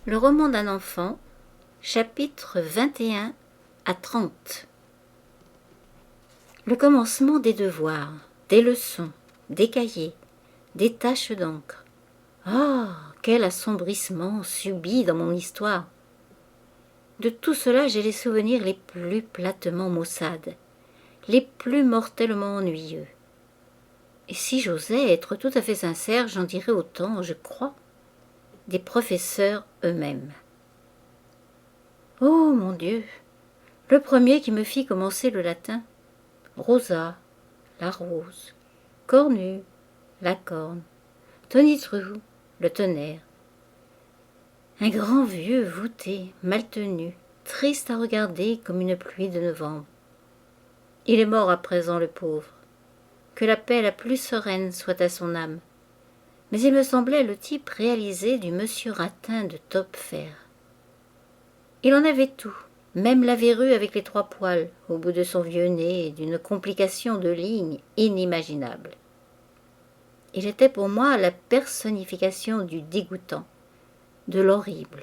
Le roman d'un enfant, chapitres 21 à 30. Le commencement des devoirs, des leçons, des cahiers, des taches d'encre. Ah, quel assombrissement subit dans mon histoire! De tout cela, j'ai les souvenirs les plus platement maussades, les plus mortellement ennuyeux. Et si j'osais être tout à fait sincère, j'en dirais autant, je crois, des professeurs eux-mêmes. Oh mon Dieu! Le premier qui me fit commencer le latin, Rosa, la rose, Cornu, la corne, Tonitru, le tonnerre. Un grand vieux voûté, mal tenu, triste à regarder comme une pluie de novembre. Il est mort à présent, le pauvre. Que la paix la plus sereine soit à son âme. Mais il me semblait le type réalisé du monsieur Ratin de Topfer. Il en avait tout, même la verrue avec les 3 poils au bout de son vieux nez, d'une complication de lignes inimaginable. Il était pour moi la personnification du dégoûtant, de l'horrible.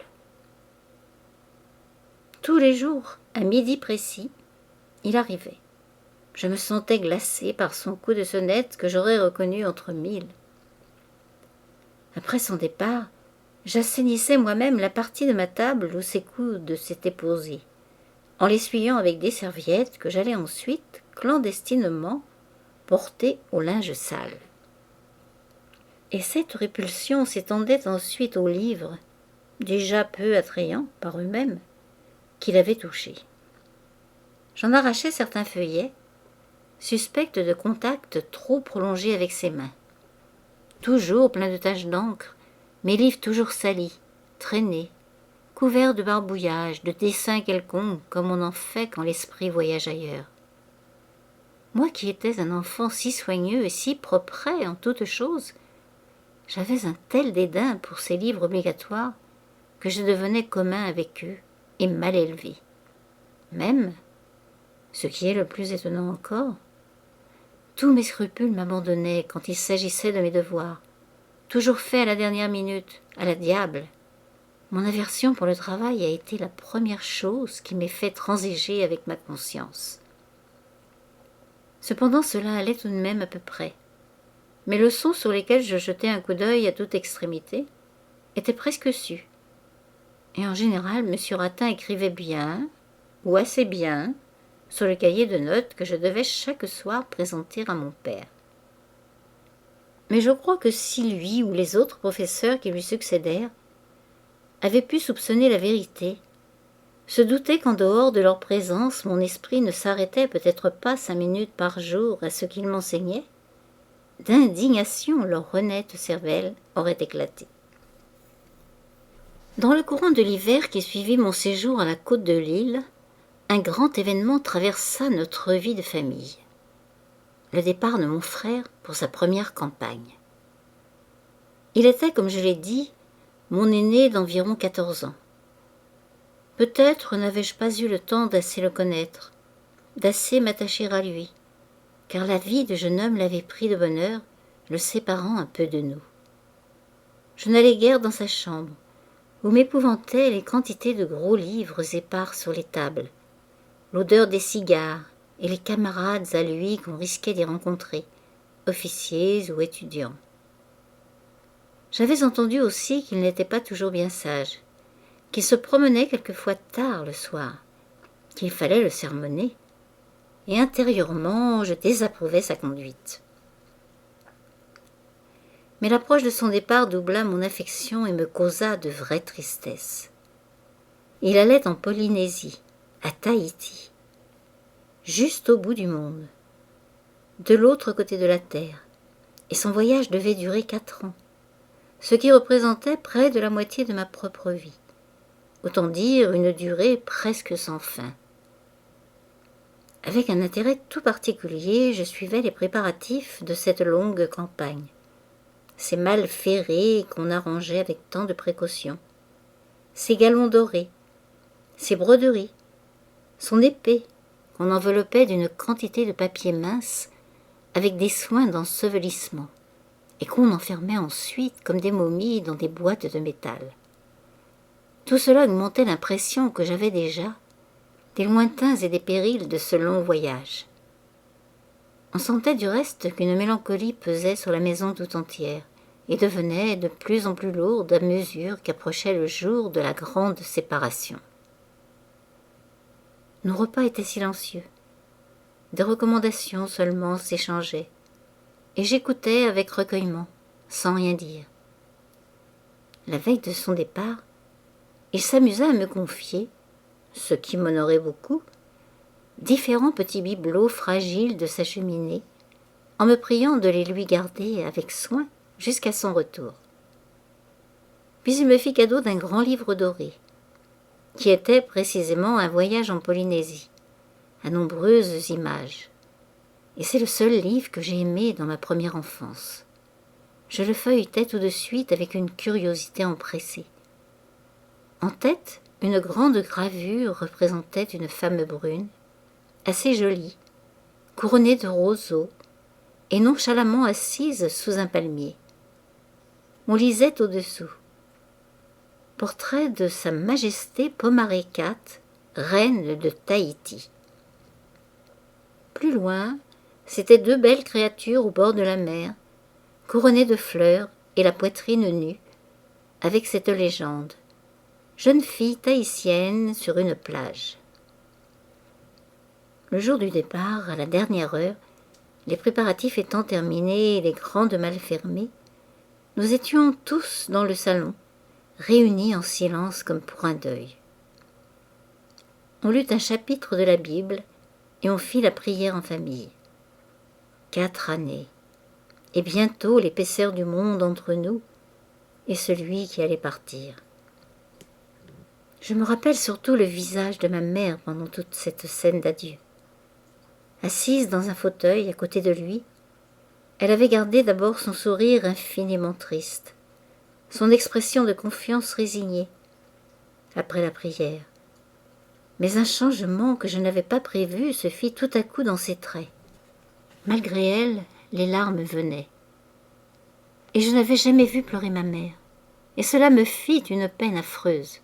Tous les jours, à midi précis, il arrivait. Je me sentais glacée par son coup de sonnette que j'aurais reconnu entre 1000. Après son départ, j'assainissais moi-même la partie de ma table où ses coudes s'étaient posés, en l'essuyant avec des serviettes que j'allais ensuite, clandestinement, porter au linge sale. Et cette répulsion s'étendait ensuite aux livres, déjà peu attrayants par eux-mêmes, qu'il avait touchés. J'en arrachais certains feuillets, suspectes de contact trop prolongé avec ses mains. Toujours plein de taches d'encre, mes livres toujours salis, traînés, couverts de barbouillages, de dessins quelconques, comme on en fait quand l'esprit voyage ailleurs. Moi qui étais un enfant si soigneux et si propret en toutes choses, j'avais un tel dédain pour ces livres obligatoires que je devenais commun avec eux et mal élevé. Même, ce qui est le plus étonnant encore, tous mes scrupules m'abandonnaient quand il s'agissait de mes devoirs, toujours faits à la dernière minute, à la diable. Mon aversion pour le travail a été la première chose qui m'ait fait transiger avec ma conscience. Cependant, cela allait tout de même à peu près. Mes leçons sur lesquelles je jetais un coup d'œil à toute extrémité étaient presque sues. Et en général, M. Ratin écrivait bien, ou assez bien, sur le cahier de notes que je devais chaque soir présenter à mon père. Mais je crois que si lui ou les autres professeurs qui lui succédèrent avaient pu soupçonner la vérité, se douter qu'en dehors de leur présence, mon esprit ne s'arrêtait peut-être pas 5 minutes par jour à ce qu'ils m'enseignaient, d'indignation leur honnête cervelle aurait éclaté. Dans le courant de l'hiver qui suivit mon séjour à la côte de l'île, un grand événement traversa notre vie de famille. Le départ de mon frère pour sa première campagne. Il était, comme je l'ai dit, mon aîné d'environ 14 ans. Peut-être n'avais-je pas eu le temps d'assez le connaître, d'assez m'attacher à lui, car la vie de jeune homme l'avait pris de bonne heure, le séparant un peu de nous. Je n'allais guère dans sa chambre, où m'épouvantaient les quantités de gros livres épars sur les tables, l'odeur des cigares et les camarades à lui qu'on risquait d'y rencontrer, officiers ou étudiants. J'avais entendu aussi qu'il n'était pas toujours bien sage, qu'il se promenait quelquefois tard le soir, qu'il fallait le sermonner, et intérieurement je désapprouvais sa conduite. Mais l'approche de son départ doubla mon affection et me causa de vraies tristesses. Il allait en Polynésie, à Tahiti, juste au bout du monde, de l'autre côté de la terre, et son voyage devait durer 4 ans, ce qui représentait près de la moitié de ma propre vie, autant dire une durée presque sans fin. Avec un intérêt tout particulier, je suivais les préparatifs de cette longue campagne, ces malles ferrées qu'on arrangeait avec tant de précaution, ses galons dorés, ses broderies, son épée qu'on enveloppait d'une quantité de papier mince avec des soins d'ensevelissement et qu'on enfermait ensuite comme des momies dans des boîtes de métal. Tout cela augmentait l'impression que j'avais déjà des lointains et des périls de ce long voyage. On sentait du reste qu'une mélancolie pesait sur la maison tout entière et devenait de plus en plus lourde à mesure qu'approchait le jour de la grande séparation. Nos repas étaient silencieux. Des recommandations seulement s'échangeaient, et j'écoutais avec recueillement, sans rien dire. La veille de son départ, il s'amusa à me confier, ce qui m'honorait beaucoup, différents petits bibelots fragiles de sa cheminée, en me priant de les lui garder avec soin jusqu'à son retour. Puis il me fit cadeau d'un grand livre doré, qui était précisément un voyage en Polynésie, à nombreuses images. Et c'est le seul livre que j'ai aimé dans ma première enfance. Je le feuilletai tout de suite avec une curiosité empressée. En tête, une grande gravure représentait une femme brune, assez jolie, couronnée de roseaux, et nonchalamment assise sous un palmier. On lisait au-dessous: Portrait de Sa Majesté Pomaré IV, reine de Tahiti. Plus loin, c'étaient deux belles créatures au bord de la mer, couronnées de fleurs et la poitrine nue, avec cette légende: jeune fille tahitienne sur une plage. Le jour du départ, à la dernière heure, les préparatifs étant terminés et les grandes malles fermées, nous étions tous dans le salon, réunis en silence comme pour un deuil. On lut un chapitre de la Bible et on fit la prière en famille. 4 années, et bientôt l'épaisseur du monde entre nous et celui qui allait partir. Je me rappelle surtout le visage de ma mère pendant toute cette scène d'adieu. Assise dans un fauteuil à côté de lui, elle avait gardé d'abord son sourire infiniment triste, son expression de confiance résignée, après la prière. Mais un changement que je n'avais pas prévu se fit tout à coup dans ses traits. Malgré elle, les larmes venaient. Et je n'avais jamais vu pleurer ma mère, et cela me fit une peine affreuse.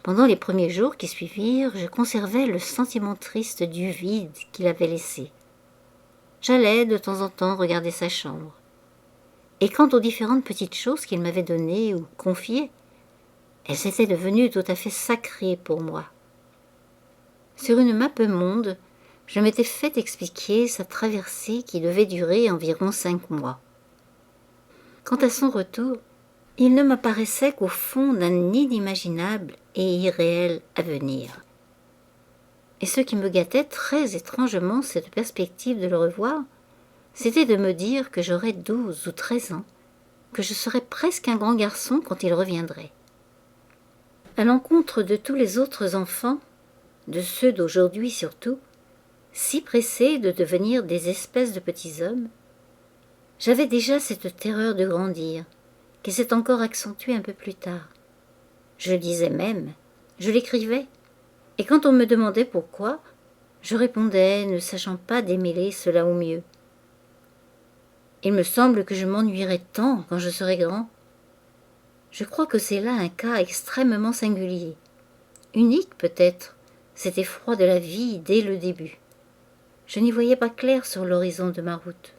Pendant les premiers jours qui suivirent, je conservais le sentiment triste du vide qu'il avait laissé. J'allais de temps en temps regarder sa chambre. Et quant aux différentes petites choses qu'il m'avait données ou confiées, elles étaient devenues tout à fait sacrées pour moi. Sur une map monde, je m'étais fait expliquer sa traversée qui devait durer environ 5 mois. Quant à son retour, il ne m'apparaissait qu'au fond d'un inimaginable et irréel avenir. Et ce qui me gâtait très étrangement cette perspective de le revoir, c'était de me dire que j'aurais 12 ou 13 ans, que je serais presque un grand garçon quand il reviendrait. À l'encontre de tous les autres enfants, de ceux d'aujourd'hui surtout, si pressés de devenir des espèces de petits hommes, j'avais déjà cette terreur de grandir, qui s'est encore accentuée un peu plus tard. Je le disais même, je l'écrivais, et quand on me demandait pourquoi, je répondais, ne sachant pas démêler cela au mieux. Il me semble que je m'ennuierai tant quand je serai grand. Je crois que c'est là un cas extrêmement singulier, unique peut-être, cet effroi de la vie dès le début. Je n'y voyais pas clair sur l'horizon de ma route.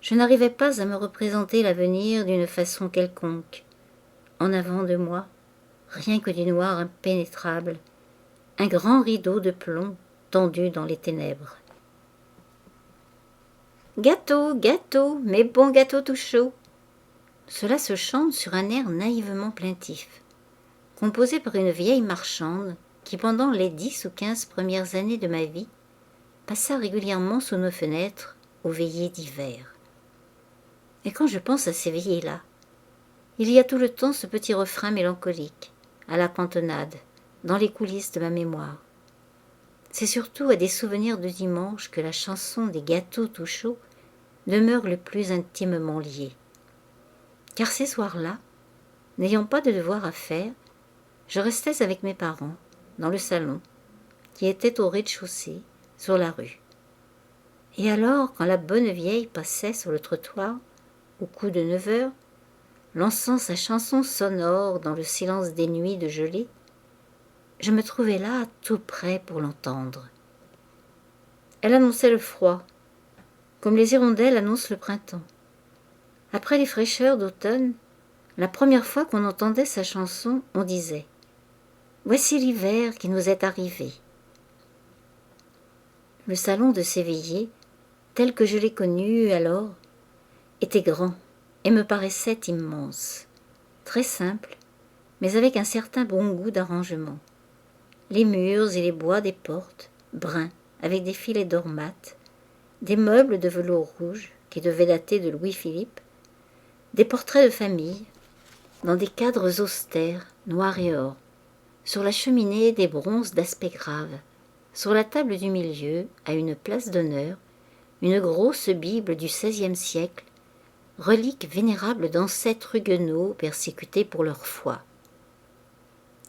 Je n'arrivais pas à me représenter l'avenir d'une façon quelconque. En avant de moi, rien que du noir impénétrable, un grand rideau de plomb tendu dans les ténèbres. Gâteau, gâteau, mes bons gâteaux tout chauds. Cela se chante sur un air naïvement plaintif, composé par une vieille marchande qui, pendant les 10 ou 15 premières années de ma vie, passa régulièrement sous nos fenêtres aux veillées d'hiver. Et quand je pense à ces veillées-là, il y a tout le temps ce petit refrain mélancolique, à la cantonade, dans les coulisses de ma mémoire. C'est surtout à des souvenirs de dimanche que la chanson des gâteaux tout chauds demeure le plus intimement liée. Car ces soirs-là, n'ayant pas de devoir à faire, je restais avec mes parents, dans le salon, qui était au rez-de-chaussée, sur la rue. Et alors, quand la bonne vieille passait sur le trottoir, au coup de 9 heures, lançant sa chanson sonore dans le silence des nuits de gelée, je me trouvais là, tout près pour l'entendre. Elle annonçait le froid, comme les hirondelles annoncent le printemps. Après les fraîcheurs d'automne, la première fois qu'on entendait sa chanson, on disait « Voici l'hiver qui nous est arrivé ». Le salon de ces veillées, tel que je l'ai connu alors, était grand et me paraissait immense, très simple, mais avec un certain bon goût d'arrangement. Les murs et les bois des portes, bruns, avec des filets d'or mat, des meubles de velours rouge qui devaient dater de Louis-Philippe, des portraits de famille, dans des cadres austères, noirs et or, sur la cheminée des bronzes d'aspect grave, sur la table du milieu, à une place d'honneur, une grosse Bible du XVIe siècle, relique vénérable d'ancêtres huguenots persécutés pour leur foi.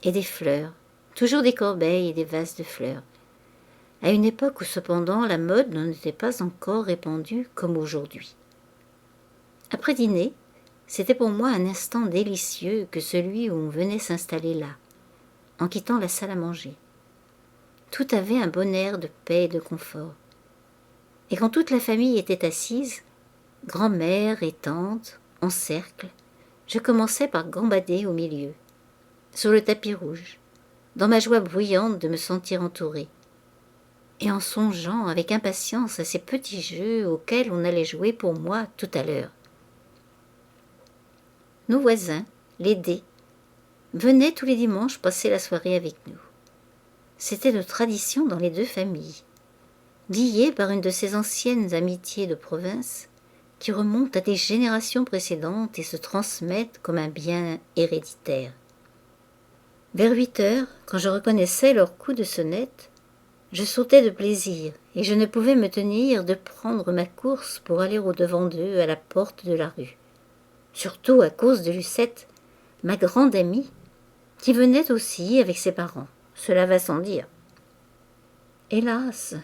Et des fleurs, toujours des corbeilles et des vases de fleurs, à une époque où cependant la mode n'en était pas encore répandue comme aujourd'hui. Après dîner, c'était pour moi un instant délicieux que celui où on venait s'installer là, en quittant la salle à manger. Tout avait un bon air de paix et de confort. Et quand toute la famille était assise, grand-mère et tante, en cercle, je commençais par gambader au milieu, sur le tapis rouge, dans ma joie bruyante de me sentir entourée, et en songeant avec impatience à ces petits jeux auxquels on allait jouer pour moi tout à l'heure. Nos voisins, les D, venaient tous les dimanches passer la soirée avec nous. C'était de tradition dans les deux familles, liées par une de ces anciennes amitiés de province qui remontent à des générations précédentes et se transmettent comme un bien héréditaire. Vers 8 heures, quand je reconnaissais leur coup de sonnette, je sautais de plaisir et je ne pouvais me tenir de prendre ma course pour aller au-devant d'eux à la porte de la rue. Surtout à cause de Lucette, ma grande amie, qui venait aussi avec ses parents, cela va sans dire. Hélas,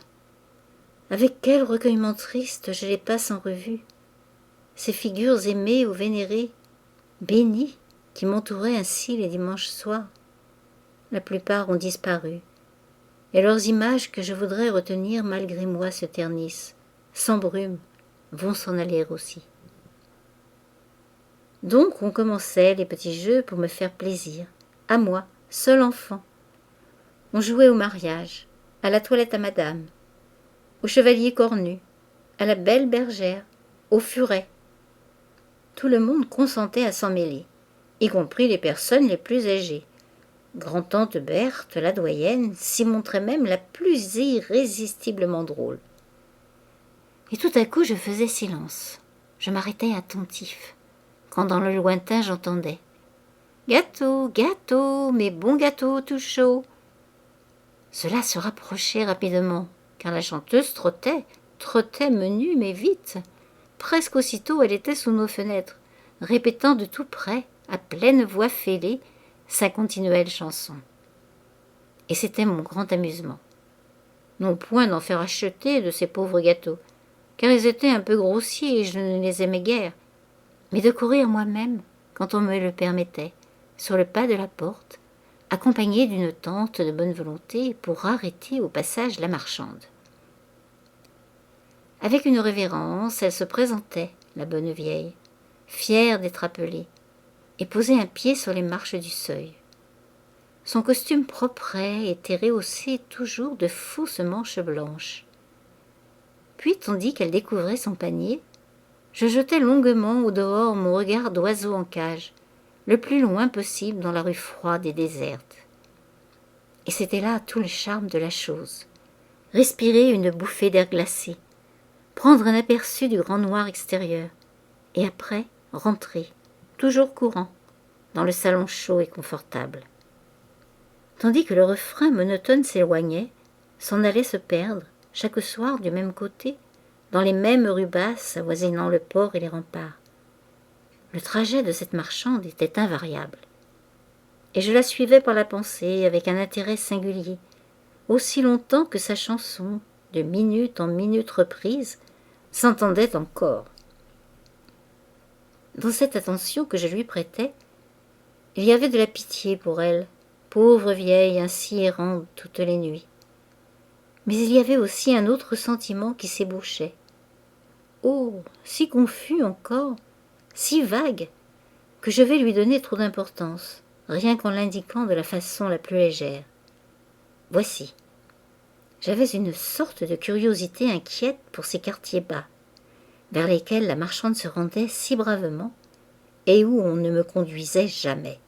avec quel recueillement triste je les passe en revue, ces figures aimées ou vénérées, bénies, qui m'entouraient ainsi les dimanches soirs. La plupart ont disparu, et leurs images que je voudrais retenir malgré moi se ternissent, sans brume, vont s'en aller aussi. Donc on commençait les petits jeux pour me faire plaisir, à moi, seul enfant. On jouait au mariage, à la toilette à madame, au chevalier cornu, à la belle bergère, au furet. Tout le monde consentait à s'en mêler, y compris les personnes les plus âgées. Grand-tante Berthe, la doyenne, s'y montrait même la plus irrésistiblement drôle. Et tout à coup je faisais silence, je m'arrêtais attentif, quand dans le lointain j'entendais « Gâteau, gâteau, mes bons gâteaux tout chauds !» Cela se rapprochait rapidement, car la chanteuse trottait menue mais vite. Presque aussitôt elle était sous nos fenêtres, répétant de tout près, à pleine voix fêlée, sa continuelle chanson. Et c'était mon grand amusement. Non point d'en faire acheter de ces pauvres gâteaux, car ils étaient un peu grossiers et je ne les aimais guère, mais de courir moi-même, quand on me le permettait, sur le pas de la porte, accompagnée d'une tante de bonne volonté pour arrêter au passage la marchande. Avec une révérence, elle se présentait, la bonne vieille, fière d'être appelée, et posait un pied sur les marches du seuil. Son costume propret était rehaussé toujours de fausses manches blanches. Puis, tandis qu'elle découvrait son panier, je jetais longuement au dehors mon regard d'oiseau en cage, le plus loin possible dans la rue froide et déserte. Et c'était là tout le charme de la chose. Respirer une bouffée d'air glacé, prendre un aperçu du grand noir extérieur, et après rentrer, toujours courant, dans le salon chaud et confortable. Tandis que le refrain monotone s'éloignait, s'en allait se perdre, chaque soir du même côté, dans les mêmes rues basses avoisinant le port et les remparts. Le trajet de cette marchande était invariable. Et je la suivais par la pensée avec un intérêt singulier, aussi longtemps que sa chanson, de minute en minute reprise, s'entendait encore. Dans cette attention que je lui prêtais, il y avait de la pitié pour elle, pauvre vieille ainsi errante toutes les nuits. Mais il y avait aussi un autre sentiment qui s'ébauchait. Oh, si confus encore, si vague, que je vais lui donner trop d'importance, rien qu'en l'indiquant de la façon la plus légère. Voici. J'avais une sorte de curiosité inquiète pour ces quartiers bas, vers lesquels la marchande se rendait si bravement, et où on ne me conduisait jamais.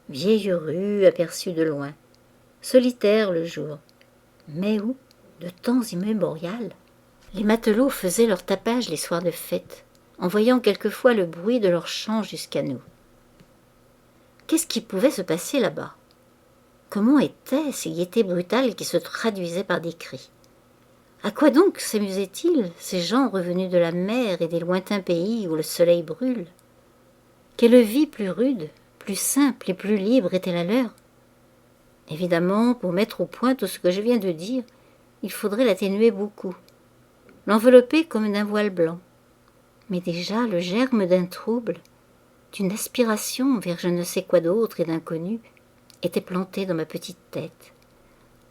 Vieille rue aperçue de loin, solitaire le jour, mais où, de temps immémorial, les matelots faisaient leur tapage les soirs de fête, envoyant quelquefois le bruit de leurs chants jusqu'à nous. Qu'est-ce qui pouvait se passer là-bas? Comment étaient ces gaietés brutales qui se traduisaient par des cris? À quoi donc s'amusaient-ils, ces gens revenus de la mer et des lointains pays où le soleil brûle? Quelle vie plus rude, plus simple et plus libre était la leur? Évidemment, pour mettre au point tout ce que je viens de dire, il faudrait l'atténuer beaucoup, l'envelopper comme d'un voile blanc. Mais déjà le germe d'un trouble, d'une aspiration vers je ne sais quoi d'autre et d'inconnu, était planté dans ma petite tête.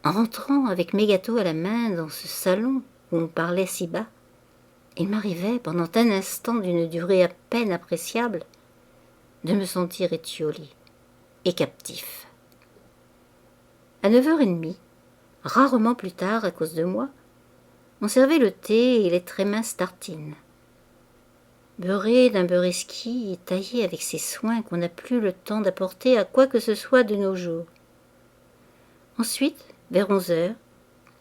En rentrant avec mes gâteaux à la main dans ce salon où on parlait si bas, il m'arrivait, pendant un instant d'une durée à peine appréciable, de me sentir étiolé et captif. À 9h30, rarement plus tard à cause de moi, on servait le thé et les très minces tartines. Beurré d'un beurre esquis et taillé avec ces soins qu'on n'a plus le temps d'apporter à quoi que ce soit de nos jours. Ensuite, vers 11h,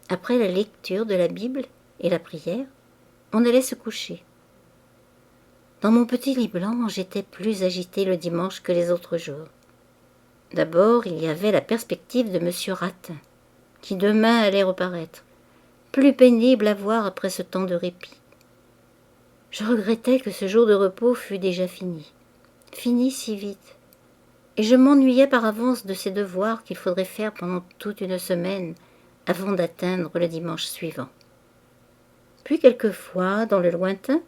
après la lecture de la Bible et la prière, on allait se coucher. Dans mon petit lit blanc, j'étais plus agitée le dimanche que les autres jours. D'abord, il y avait la perspective de Monsieur Ratin, qui demain allait reparaître, plus pénible à voir après ce temps de répit. Je regrettais que ce jour de repos fût déjà fini si vite, et je m'ennuyais par avance de ces devoirs qu'il faudrait faire pendant toute une semaine avant d'atteindre le dimanche suivant. Puis quelquefois, dans le lointain,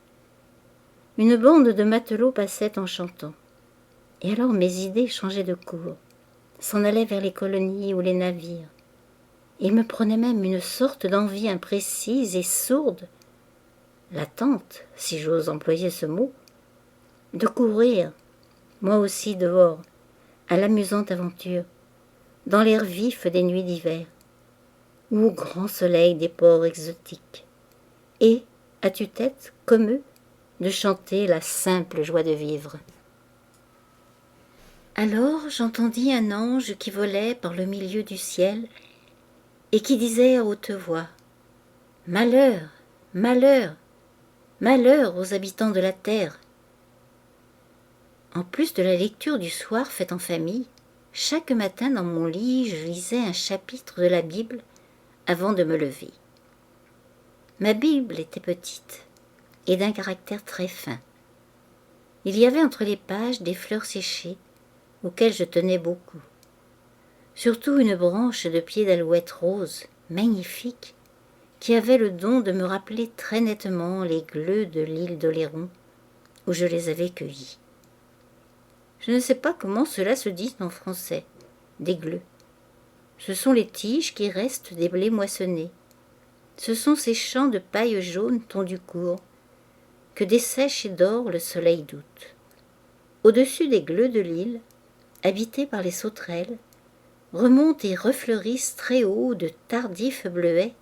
une bande de matelots passait en chantant, et alors mes idées changeaient de cours, s'en allaient vers les colonies ou les navires. Il me prenait même une sorte d'envie imprécise et sourde, latente, si j'ose employer ce mot, de courir, moi aussi dehors, à l'amusante aventure, dans l'air vif des nuits d'hiver, ou au grand soleil des ports exotiques, et, à tue-tête, comme eux, de chanter la simple joie de vivre. Alors j'entendis un ange qui volait par le milieu du ciel et qui disait à haute voix « Malheur, malheur, malheur aux habitants de la terre !» En plus de la lecture du soir faite en famille, chaque matin dans mon lit, je lisais un chapitre de la Bible avant de me lever. Ma Bible était petite et d'un caractère très fin. Il y avait entre les pages des fleurs séchées auxquelles je tenais beaucoup. Surtout une branche de pied d'alouette rose, magnifique, qui avait le don de me rappeler très nettement les gleux de l'île d'Oléron, où je les avais cueillis. Je ne sais pas comment cela se dit en français, des gleux. Ce sont les tiges qui restent des blés moissonnés. Ce sont ces champs de paille jaune tondus court, que dessèche et dore le soleil d'août. Au-dessus des gleux de l'île, habités par les sauterelles, remontent et refleurissent très haut de tardifs bleuets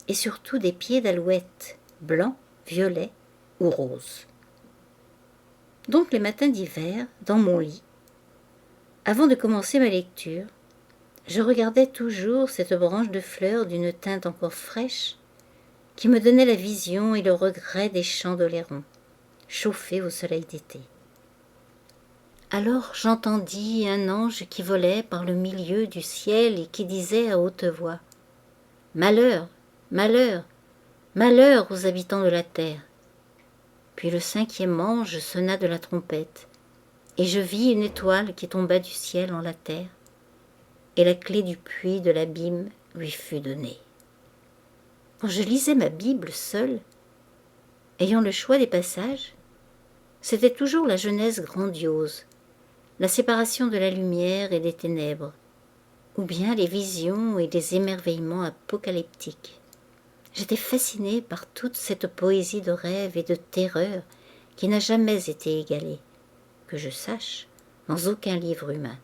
et surtout des pieds d'alouette, blancs, violets ou roses. Donc les matins d'hiver, dans mon lit, avant de commencer ma lecture, je regardais toujours cette branche de fleurs d'une teinte encore fraîche qui me donnait la vision et le regret des champs d'Oléron, chauffés au soleil d'été. Alors j'entendis un ange qui volait par le milieu du ciel et qui disait à haute voix « Malheur, malheur, malheur aux habitants de la terre !» Puis le 5e ange sonna de la trompette, et je vis une étoile qui tomba du ciel en la terre, et la clé du puits de l'abîme lui fut donnée. Quand je lisais ma Bible seule, ayant le choix des passages, C'était toujours la jeunesse grandiose, la séparation de la lumière et des ténèbres, ou bien les visions et les émerveillements apocalyptiques. J'étais fascinée par toute cette poésie de rêve et de terreur qui n'a jamais été égalée, que je sache, dans aucun livre humain.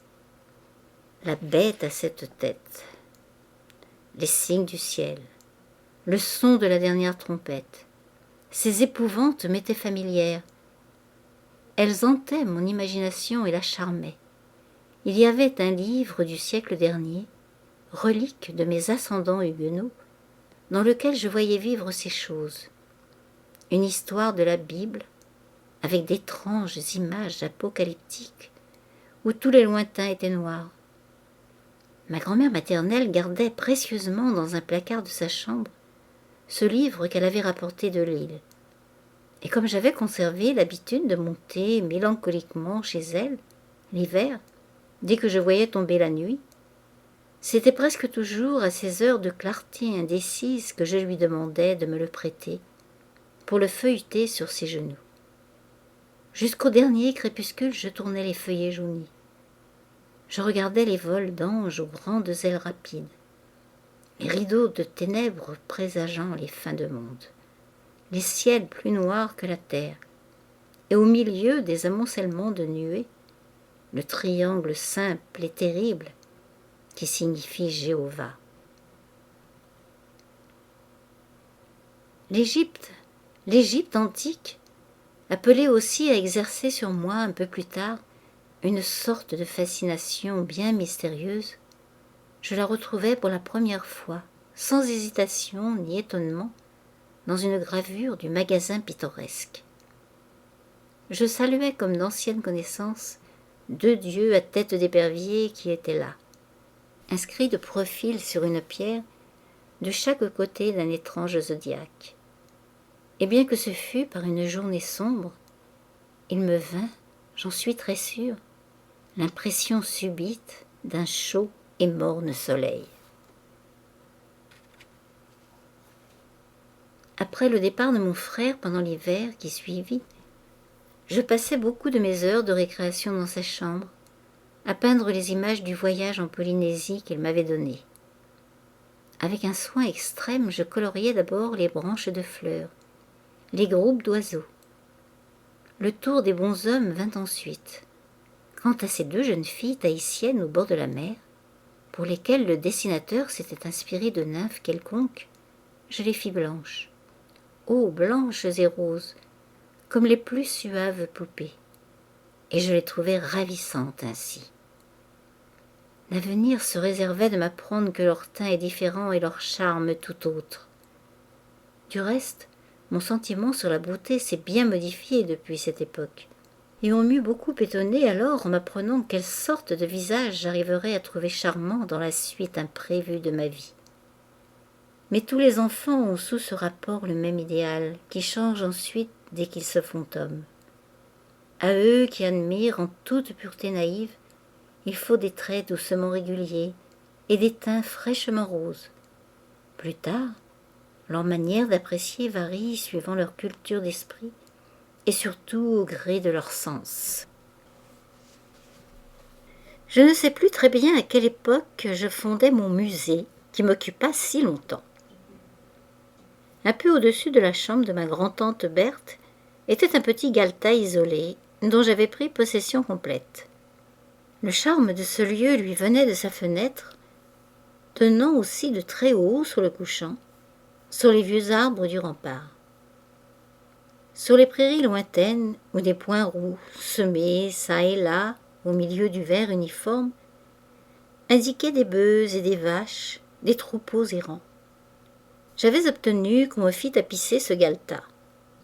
La bête à cette tête, les signes du ciel, le son de la dernière trompette, ces épouvantes m'étaient familières. Elles hantaient mon imagination et la charmaient. Il y avait un livre du siècle dernier, relique de mes ascendants huguenots, dans lequel je voyais vivre ces choses. Une histoire de la Bible, avec d'étranges images apocalyptiques, où tous les lointains étaient noirs. Ma grand-mère maternelle gardait précieusement dans un placard de sa chambre ce livre qu'elle avait rapporté de l'île. Et comme j'avais conservé l'habitude de monter mélancoliquement chez elle, l'hiver, dès que je voyais tomber la nuit, c'était presque toujours à ces heures de clarté indécise que je lui demandais de me le prêter, pour le feuilleter sur ses genoux. Jusqu'au dernier crépuscule, je tournais les feuillets jaunis. Je regardais les vols d'anges aux grandes ailes rapides, les rideaux de ténèbres présageant les fins de monde, les ciels plus noirs que la terre, et au milieu des amoncellements de nuées, le triangle simple et terrible qui signifie Jéhovah. L'Égypte antique, appelée aussi à exercer sur moi un peu plus tard une sorte de fascination bien mystérieuse, je la retrouvais pour la première fois, sans hésitation ni étonnement, dans une gravure du magasin pittoresque. Je saluais comme d'anciennes connaissances 2 dieux à tête d'épervier qui étaient là, inscrits de profil sur une pierre de chaque côté d'un étrange zodiaque. Et bien que ce fût par une journée sombre, il me vint, j'en suis très sûre, l'impression subite d'un chaud et morne soleil. Après le départ de mon frère pendant l'hiver qui suivit, je passais beaucoup de mes heures de récréation dans sa chambre, à peindre les images du voyage en Polynésie qu'il m'avait donné. Avec un soin extrême, je coloriais d'abord les branches de fleurs, les groupes d'oiseaux. Le tour des bonshommes vint ensuite. Quant à ces 2 jeunes filles tahitiennes au bord de la mer, pour lesquelles le dessinateur s'était inspiré de nymphes quelconques, je les fis blanches. Oh, blanches et roses, comme les plus suaves poupées, et je les trouvais ravissantes ainsi. L'avenir se réservait de m'apprendre que leur teint est différent et leur charme tout autre. Du reste, mon sentiment sur la beauté s'est bien modifié depuis cette époque, et on m'eût beaucoup étonné alors en m'apprenant quelle sorte de visage j'arriverais à trouver charmant dans la suite imprévue de ma vie. Mais tous les enfants ont sous ce rapport le même idéal, qui change ensuite dès qu'ils se font hommes. À eux qui admirent en toute pureté naïve, il faut des traits doucement réguliers et des teints fraîchement roses. Plus tard, leur manière d'apprécier varie suivant leur culture d'esprit et surtout au gré de leurs sens. Je ne sais plus très bien à quelle époque je fondais mon musée qui m'occupa si longtemps. Un peu au-dessus de la chambre de ma grand-tante Berthe était un petit galetas isolé dont j'avais pris possession complète. Le charme de ce lieu lui venait de sa fenêtre, tenant aussi de très haut sur le couchant, sur les vieux arbres du rempart. Sur les prairies lointaines, où des points roux, semés çà et là, au milieu du vert uniforme, indiquaient des bœufs et des vaches, des troupeaux errants. J'avais obtenu qu'on me fît tapisser ce galetas,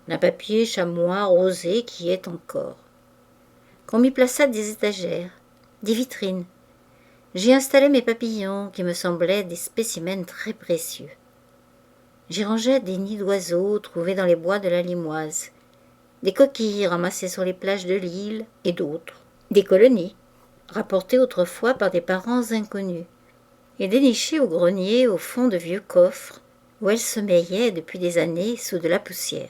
d'un papier chamois rosé qui est encore. Qu'on m'y plaçât des étagères, des vitrines. J'y installai mes papillons qui me semblaient des spécimens très précieux. J'y rangeais des nids d'oiseaux trouvés dans les bois de la Limoise, des coquilles ramassées sur les plages de l'île et d'autres, des colonies, rapportées autrefois par des parents inconnus, et dénichées au grenier au fond de vieux coffres où elles sommeillaient depuis des années sous de la poussière.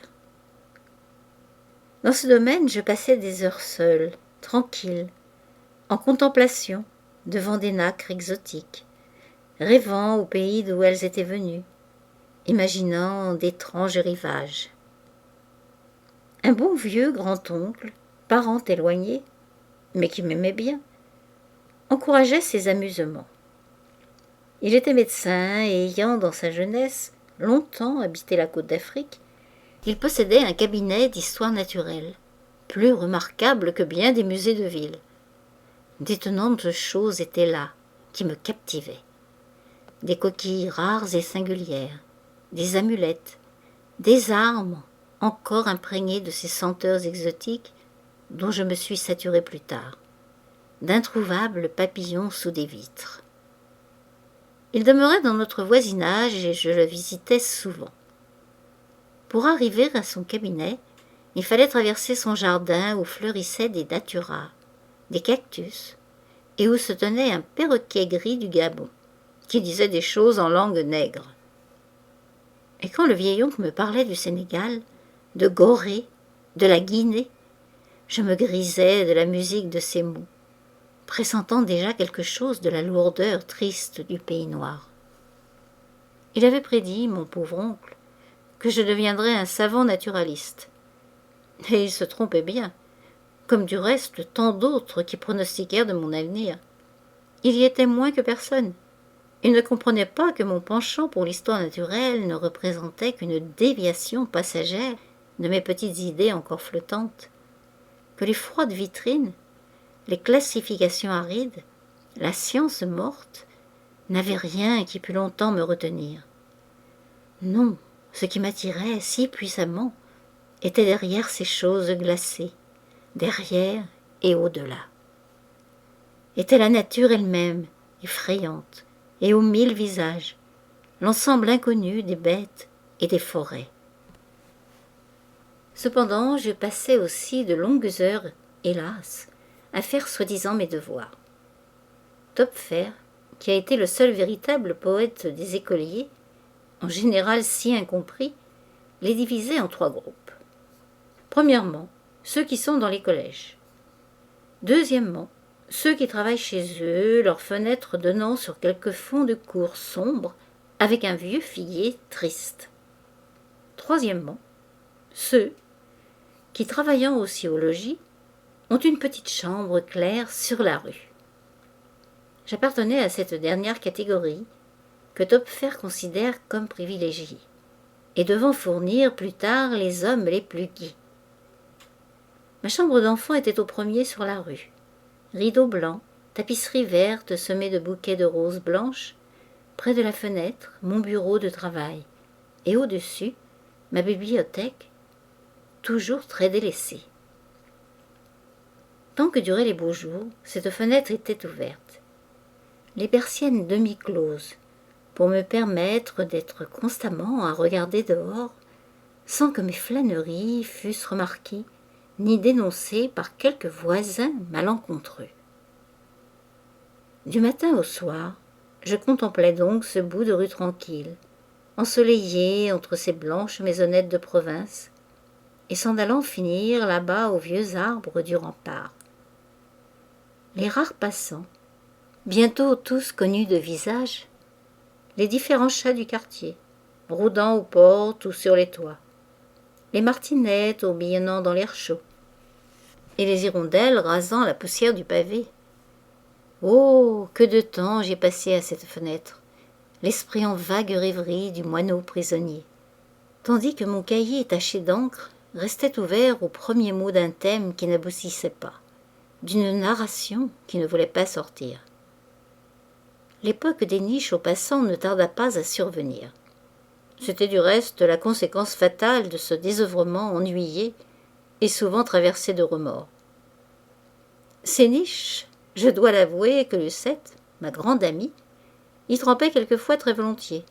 Dans ce domaine, je passais des heures seule, tranquille, en contemplation, devant des nacres exotiques, rêvant au pays d'où elles étaient venues, imaginant d'étranges rivages. Un bon vieux grand-oncle, parent éloigné, mais qui m'aimait bien, encourageait ces amusements. Il était médecin et ayant, dans sa jeunesse, longtemps habité la côte d'Afrique, il possédait un cabinet d'histoire naturelle, plus remarquable que bien des musées de ville. D'étonnantes choses étaient là, qui me captivaient. Des coquilles rares et singulières, des amulettes, des armes encore imprégnées de ces senteurs exotiques dont je me suis saturé plus tard, d'introuvables papillons sous des vitres. Il demeurait dans notre voisinage et je le visitais souvent. Pour arriver à son cabinet, il fallait traverser son jardin où fleurissaient des datturas, des cactus, et où se tenait un perroquet gris du Gabon, qui disait des choses en langue nègre. Et quand le vieil oncle me parlait du Sénégal, de Gorée, de la Guinée, je me grisais de la musique de ses mots, pressentant déjà quelque chose de la lourdeur triste du pays noir. Il avait prédit, mon pauvre oncle, que je deviendrais un savant naturaliste. Et il se trompait bien, comme du reste tant d'autres qui pronostiquèrent de mon avenir. Il y était moins que personne. Il ne comprenait pas que mon penchant pour l'histoire naturelle ne représentait qu'une déviation passagère de mes petites idées encore flottantes, que les froides vitrines, les classifications arides, la science morte, n'avaient rien qui pût longtemps me retenir. Non, ce qui m'attirait si puissamment était derrière ces choses glacées, derrière et au-delà. Était la nature elle-même, effrayante, et aux 1000 visages, l'ensemble inconnu des bêtes et des forêts. Cependant, je passais aussi de longues heures, hélas, à faire soi-disant mes devoirs. Topfer, qui a été le seul véritable poète des écoliers, en général si incompris, les divisait en 3 groupes. Premièrement, ceux qui sont dans les collèges. Deuxièmement, ceux qui travaillent chez eux, leurs fenêtres donnant sur quelques fonds de cour sombres, avec un vieux figuier triste. Troisièmement, ceux qui, travaillant aussi au logis, ont une petite chambre claire sur la rue. J'appartenais à cette dernière catégorie, que Topfer considère comme privilégiée, et devant fournir plus tard les hommes les plus gais. Ma chambre d'enfant était au premier sur la rue. Rideaux blancs, tapisserie verte semée de bouquets de roses blanches, près de la fenêtre, mon bureau de travail, et au-dessus, ma bibliothèque, toujours très délaissée. Tant que duraient les beaux jours, cette fenêtre était ouverte, les persiennes demi-closes, pour me permettre d'être constamment à regarder dehors, sans que mes flâneries fussent remarquées ni dénoncées par quelques voisins malencontreux. Du matin au soir, je contemplais donc ce bout de rue tranquille, ensoleillé entre ces blanches maisonnettes de province, et s'en allant finir là-bas aux vieux arbres du rempart. Les rares passants, bientôt tous connus de visage, les différents chats du quartier, rôdant aux portes ou sur les toits, les martinettes tourbillonnant dans l'air chaud, et les hirondelles rasant la poussière du pavé. Oh, que de temps j'ai passé à cette fenêtre, l'esprit en vague rêverie du moineau prisonnier, tandis que mon cahier taché d'encre restait ouvert aux premiers mots d'un thème qui n'aboutissait pas, d'une narration qui ne voulait pas sortir. L'époque des niches aux passants ne tarda pas à survenir. C'était du reste la conséquence fatale de ce désœuvrement ennuyé et souvent traversé de remords. Ces niches, je dois l'avouer que Lucette, ma grande amie, y trempait quelquefois très volontiers.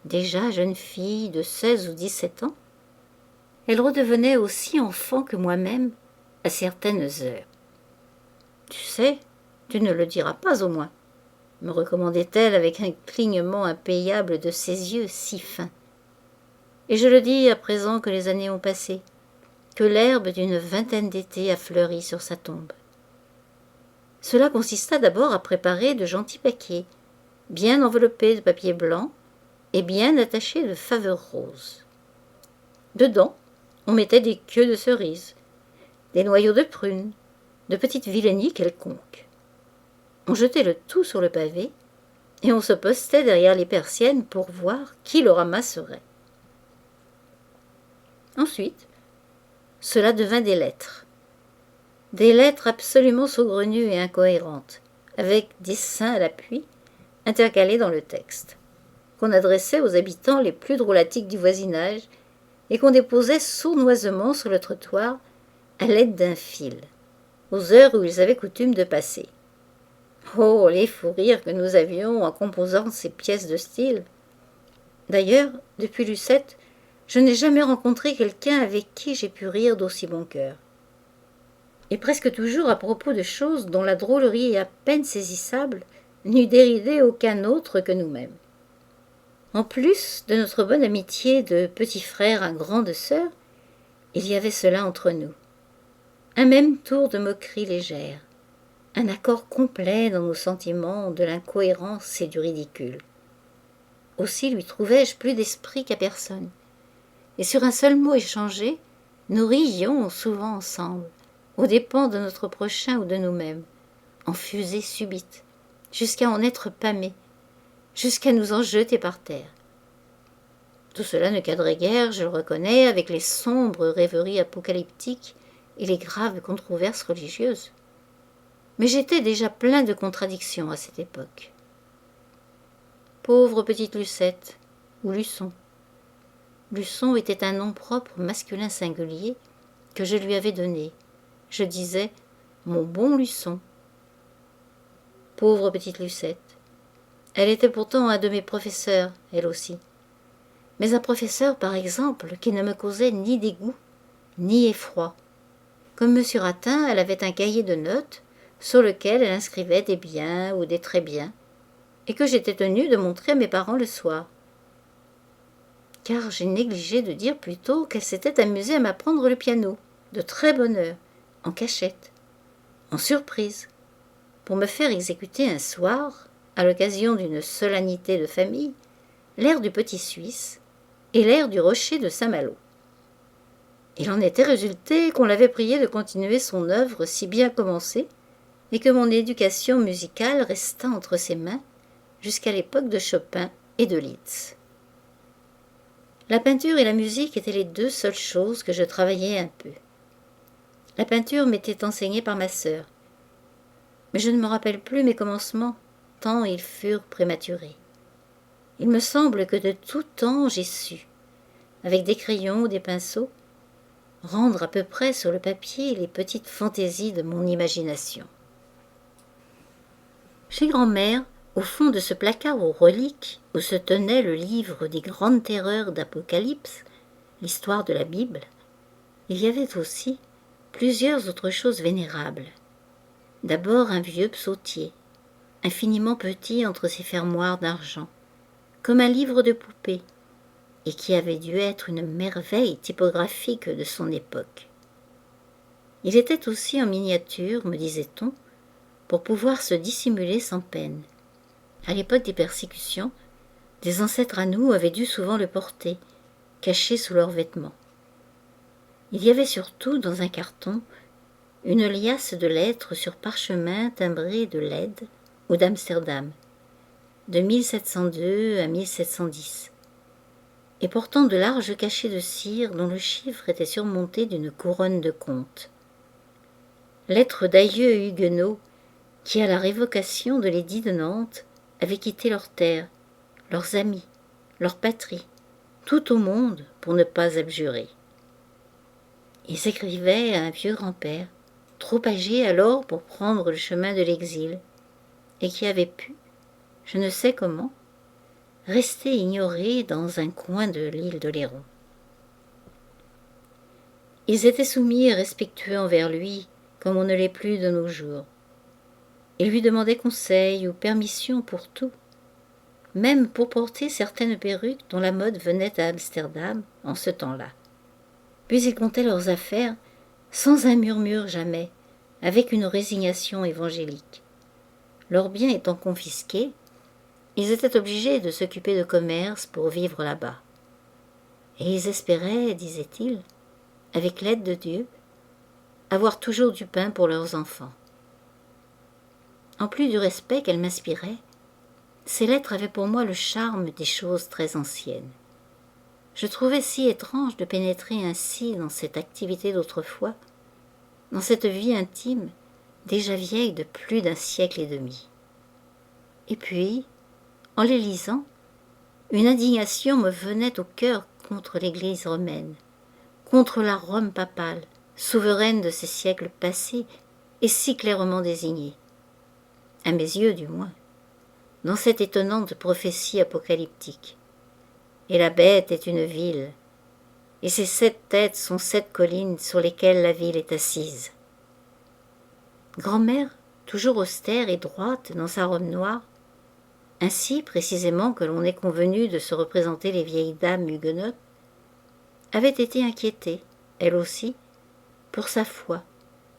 Déjà jeune fille de 16 ou 17 ans, elle redevenait aussi enfant que moi-même à certaines heures. « Tu sais, tu ne le diras pas au moins », me recommandait-elle avec un clignement impayable de ses yeux si fins. Et je le dis à présent que les années ont passé. que l'herbe d'une vingtaine d'étés a fleuri sur sa tombe. Cela consista d'abord à préparer de gentils paquets, bien enveloppés de papier blanc et bien attachés de faveurs roses. Dedans, on mettait des queues de cerises, des noyaux de prunes, de petites vilainies quelconques. On jetait le tout sur le pavé et on se postait derrière les persiennes pour voir qui le ramasserait. Ensuite, cela devint des lettres. Des lettres absolument saugrenues et incohérentes, avec dessins à l'appui, intercalés dans le texte, qu'on adressait aux habitants les plus drôlatiques du voisinage et qu'on déposait sournoisement sur le trottoir à l'aide d'un fil, aux heures où ils avaient coutume de passer. Oh, les fous rires que nous avions en composant ces pièces de style! D'ailleurs, depuis Lucette, je n'ai jamais rencontré quelqu'un avec qui j'ai pu rire d'aussi bon cœur. Et presque toujours à propos de choses dont la drôlerie à peine saisissable n'eût déridé aucun autre que nous-mêmes. En plus de notre bonne amitié de petit frère à grande sœur, il y avait cela entre nous. Un même tour de moquerie légère, un accord complet dans nos sentiments de l'incohérence et du ridicule. Aussi lui trouvai-je plus d'esprit qu'à personne, et sur un seul mot échangé, nous rions souvent ensemble, aux dépens de notre prochain ou de nous-mêmes, en fusée subite, jusqu'à en être pâmés, jusqu'à nous en jeter par terre. Tout cela ne cadrait guère, je le reconnais, avec les sombres rêveries apocalyptiques et les graves controverses religieuses. Mais j'étais déjà plein de contradictions à cette époque. Pauvre petite Lucette, ou Luçon. Luçon était un nom propre masculin singulier que je lui avais donné. Je disais « mon bon Luçon ». Pauvre petite Lucette. Elle était pourtant un de mes professeurs, elle aussi. Mais un professeur, par exemple, qui ne me causait ni dégoût, ni effroi. Comme monsieur Ratin, elle avait un cahier de notes sur lequel elle inscrivait des biens ou des très bien, et que j'étais tenue de montrer à mes parents le soir. Car j'ai négligé de dire plus tôt qu'elle s'était amusée à m'apprendre le piano, de très bonne heure, en cachette, en surprise, pour me faire exécuter un soir, à l'occasion d'une solennité de famille, l'air du Petit Suisse et l'air du Rocher de Saint-Malo. Il en était résulté qu'on l'avait prié de continuer son œuvre si bien commencée et que mon éducation musicale resta entre ses mains jusqu'à l'époque de Chopin et de Liszt. La peinture et la musique étaient les deux seules choses que je travaillais un peu. La peinture m'était enseignée par ma sœur, mais je ne me rappelle plus mes commencements, tant ils furent prématurés. Il me semble que de tout temps j'ai su, avec des crayons ou des pinceaux, rendre à peu près sur le papier les petites fantaisies de mon imagination. Chez grand-mère, au fond de ce placard aux reliques, où se tenait le livre des grandes terreurs d'Apocalypse, l'histoire de la Bible, il y avait aussi plusieurs autres choses vénérables. D'abord un vieux psautier, infiniment petit entre ses fermoirs d'argent, comme un livre de poupée, et qui avait dû être une merveille typographique de son époque. Il était aussi en miniature, me disait-on, pour pouvoir se dissimuler sans peine. À l'époque des persécutions, des ancêtres à nous avaient dû souvent le porter, caché sous leurs vêtements. Il y avait surtout, dans un carton, une liasse de lettres sur parchemin timbré de Leyde ou d'Amsterdam, de 1702 à 1710, et portant de larges cachets de cire dont le chiffre était surmonté d'une couronne de comte. Lettres d'aïeux huguenots qui, à la révocation de l'édit de Nantes, avaient quitté leur terre, leurs amis, leur patrie, tout au monde pour ne pas abjurer. Ils écrivaient à un vieux grand-père, trop âgé alors pour prendre le chemin de l'exil, et qui avait pu, je ne sais comment, rester ignoré dans un coin de l'île d'Oléron. Ils étaient soumis et respectueux envers lui, comme on ne l'est plus de nos jours. Ils lui demandaient conseil ou permission pour tout, même pour porter certaines perruques dont la mode venait à Amsterdam en ce temps-là. Puis ils comptaient leurs affaires, sans un murmure jamais, avec une résignation évangélique. Leurs biens étant confisqués, ils étaient obligés de s'occuper de commerce pour vivre là-bas. Et ils espéraient, disaient-ils, avec l'aide de Dieu, avoir toujours du pain pour leurs enfants. En plus du respect qu'elles m'inspiraient, ces lettres avaient pour moi le charme des choses très anciennes. Je trouvais si étrange de pénétrer ainsi dans cette activité d'autrefois, dans cette vie intime, déjà vieille de plus d'un siècle et demi. Et puis, en les lisant, une indignation me venait au cœur contre l'Église romaine, contre la Rome papale, souveraine de ces siècles passés et si clairement désignée, à mes yeux du moins, dans cette étonnante prophétie apocalyptique. Et la bête est une ville, et ses 7 têtes sont 7 collines sur lesquelles la ville est assise. Grand-mère, toujours austère et droite dans sa robe noire, ainsi précisément que l'on est convenu de se représenter les vieilles dames huguenotes, avait été inquiétée, elle aussi, pour sa foi,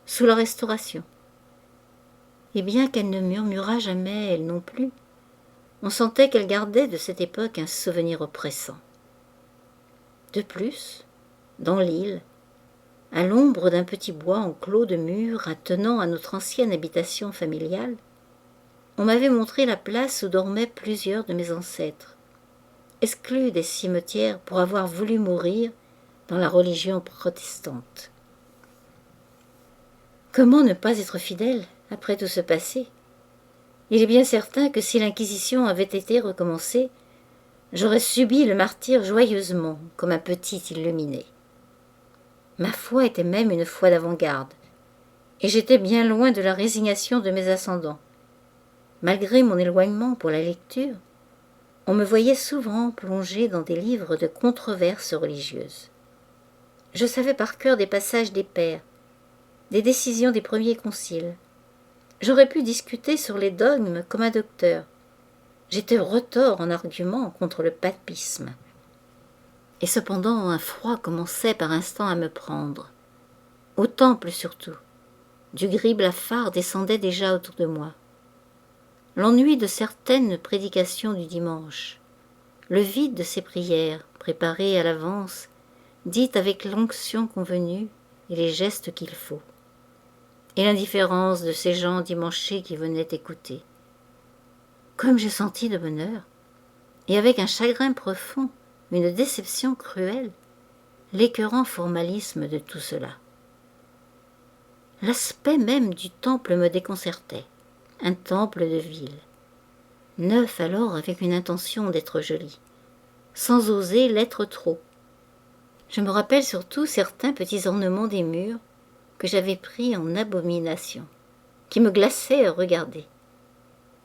sous la Restauration. Et bien qu'elle ne murmurât jamais, elle non plus, on sentait qu'elle gardait de cette époque un souvenir oppressant. De plus, dans l'île, à l'ombre d'un petit bois enclos de murs attenant à notre ancienne habitation familiale, on m'avait montré la place où dormaient plusieurs de mes ancêtres, exclus des cimetières pour avoir voulu mourir dans la religion protestante. Comment ne pas être fidèle après tout ce passé ? Il est bien certain que si l'Inquisition avait été recommencée, j'aurais subi le martyre joyeusement, comme un petit illuminé. Ma foi était même une foi d'avant-garde, et j'étais bien loin de la résignation de mes ascendants. Malgré mon éloignement pour la lecture, on me voyait souvent plongé dans des livres de controverses religieuses. Je savais par cœur des passages des pères, des décisions des premiers conciles. J'aurais pu discuter sur les dogmes comme un docteur. J'étais retors en argument contre le papisme. Et cependant, un froid commençait par instants à me prendre. Au temple surtout. Du gris blafard descendait déjà autour de moi. L'ennui de certaines prédications du dimanche, le vide de ces prières, préparées à l'avance, dites avec l'onction convenue et les gestes qu'il faut, et l'indifférence de ces gens dimanchés qui venaient écouter. Comme j'ai senti de bonheur, et avec un chagrin profond, une déception cruelle, l'écœurant formalisme de tout cela. L'aspect même du temple me déconcertait, un temple de ville, neuf alors avec une intention d'être joli, sans oser l'être trop. Je me rappelle surtout certains petits ornements des murs que j'avais pris en abomination, qui me glaçaient à regarder.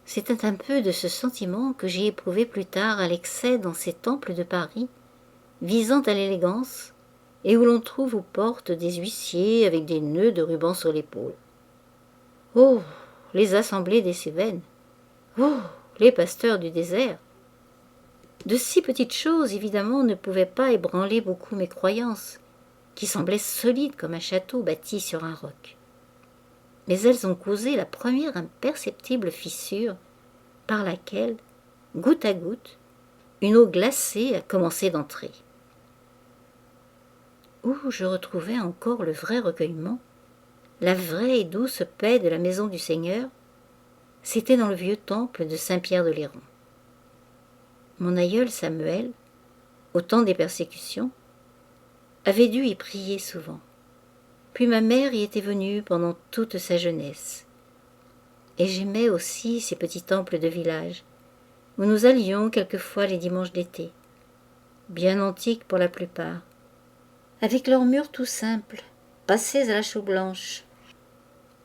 C'était un peu de ce sentiment que j'ai éprouvé plus tard à l'excès dans ces temples de Paris, visant à l'élégance, et où l'on trouve aux portes des huissiers avec des nœuds de ruban sur l'épaule. Oh, les assemblées des Cévennes! Oh, les pasteurs du désert! De si petites choses, évidemment, ne pouvaient pas ébranler beaucoup mes croyances, qui semblaient solides comme un château bâti sur un roc. Mais elles ont causé la première imperceptible fissure par laquelle, goutte à goutte, une eau glacée a commencé d'entrer. Où je retrouvais encore le vrai recueillement, la vraie et douce paix de la maison du Seigneur, c'était dans le vieux temple de Saint-Pierre de Léron. Mon aïeul Samuel, au temps des persécutions, avait dû y prier souvent. Puis ma mère y était venue pendant toute sa jeunesse. Et j'aimais aussi ces petits temples de village, où nous allions quelquefois les dimanches d'été, bien antiques pour la plupart, avec leurs murs tout simples, passés à la chaux blanche,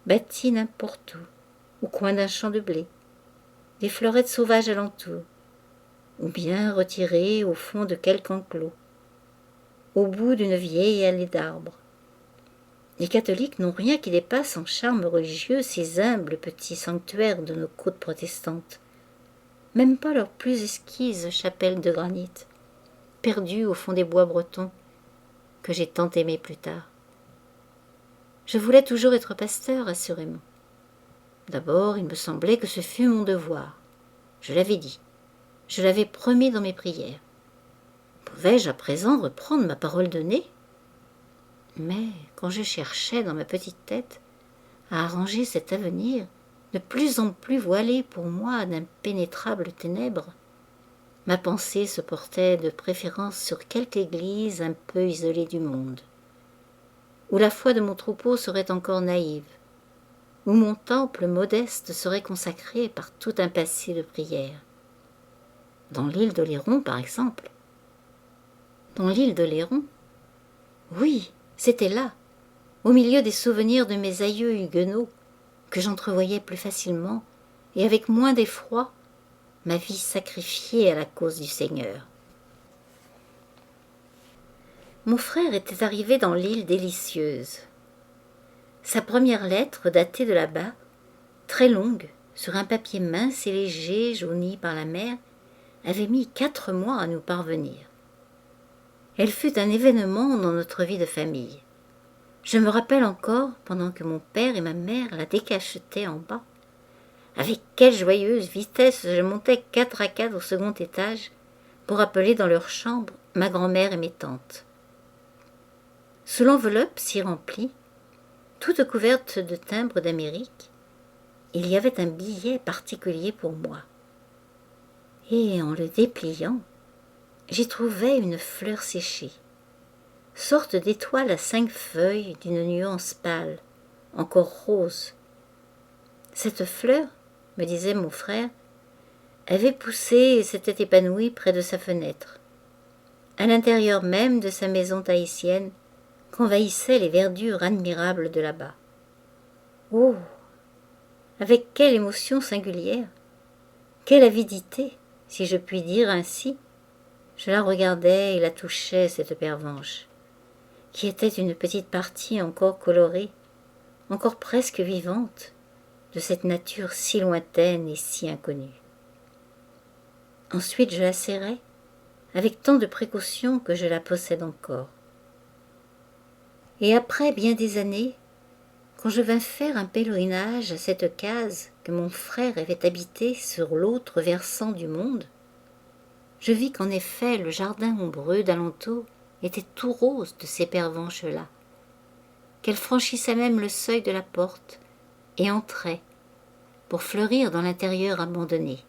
bâtis n'importe où, au coin d'un champ de blé, des fleurettes sauvages alentour, ou bien retirés au fond de quelque enclos, au bout d'une vieille allée d'arbres. Les catholiques n'ont rien qui dépasse en charme religieux ces humbles petits sanctuaires de nos côtes protestantes, même pas leurs plus exquises chapelles de granit, perdues au fond des bois bretons, que j'ai tant aimé plus tard. Je voulais toujours être pasteur, assurément. D'abord, il me semblait que ce fût mon devoir. Je l'avais dit. Je l'avais promis dans mes prières. Pouvais-je à présent reprendre ma parole donnée? Mais quand je cherchais dans ma petite tête à arranger cet avenir, de plus en plus voilé pour moi d'impénétrables ténèbres, ma pensée se portait de préférence sur quelque église un peu isolée du monde, où la foi de mon troupeau serait encore naïve, où mon temple modeste serait consacré par tout un passé de prière. Dans l'île d'Oléron, par exemple. Dans l'île d'Oléron? Oui, c'était là, au milieu des souvenirs de mes aïeux huguenots, que j'entrevoyais plus facilement et avec moins d'effroi ma vie sacrifiée à la cause du Seigneur. Mon frère était arrivé dans l'île délicieuse. Sa première lettre, datée de là-bas, très longue, sur un papier mince et léger jauni par la mer, avait mis 4 mois à nous parvenir. Elle fut un événement dans notre vie de famille. Je me rappelle encore, pendant que mon père et ma mère la décachetaient en bas, avec quelle joyeuse vitesse je montais 4 à 4 au second étage pour appeler dans leur chambre ma grand-mère et mes tantes. Sous l'enveloppe si remplie, toute couverte de timbres d'Amérique, il y avait un billet particulier pour moi. Et en le dépliant, j'y trouvais une fleur séchée, sorte d'étoile à 5 feuilles d'une nuance pâle, encore rose. Cette fleur, me disait mon frère, avait poussé et s'était épanouie près de sa fenêtre, à l'intérieur même de sa maison tahitienne qu'envahissaient les verdures admirables de là-bas. Oh! Avec quelle émotion singulière, quelle avidité, si je puis dire ainsi, je la regardais et la touchais, cette pervenche, qui était une petite partie encore colorée, encore presque vivante, de cette nature si lointaine et si inconnue. Ensuite je la serrai, avec tant de précaution que je la possède encore. Et après bien des années, quand je vins faire un pèlerinage à cette case que mon frère avait habitée sur l'autre versant du monde, je vis qu'en effet le jardin ombreux d'alentour était tout rose de ces pervenches-là, qu'elles franchissaient même le seuil de la porte et entraient pour fleurir dans l'intérieur abandonné.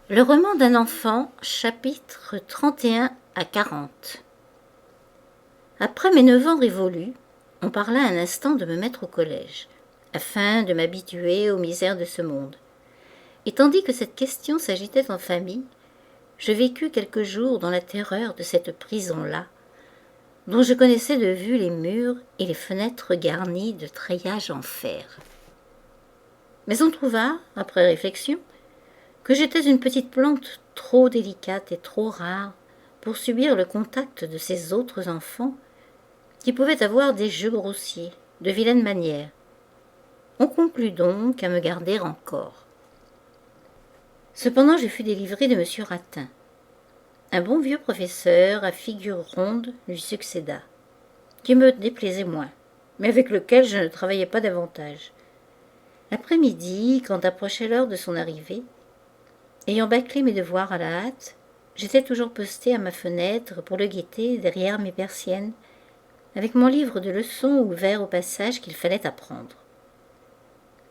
Le roman d'un enfant, chapitres 31 à 40. Après mes 9 ans révolus, on parla un instant de me mettre au collège, afin de m'habituer aux misères de ce monde. Et tandis que cette question s'agitait en famille, je vécus quelques jours dans la terreur de cette prison-là, dont je connaissais de vue les murs et les fenêtres garnies de treillages en fer. Mais on trouva, après réflexion, que j'étais une petite plante trop délicate et trop rare pour subir le contact de ces autres enfants qui pouvaient avoir des jeux grossiers, de vilaines manières. On conclut donc à me garder encore. Cependant, je fus délivré de M. Ratin. Un bon vieux professeur à figure ronde lui succéda, qui me déplaisait moins, mais avec lequel je ne travaillais pas davantage. L'après-midi, quand approchait l'heure de son arrivée, ayant bâclé mes devoirs à la hâte, j'étais toujours posté à ma fenêtre pour le guetter derrière mes persiennes, avec mon livre de leçons ouvert au passage qu'il fallait apprendre.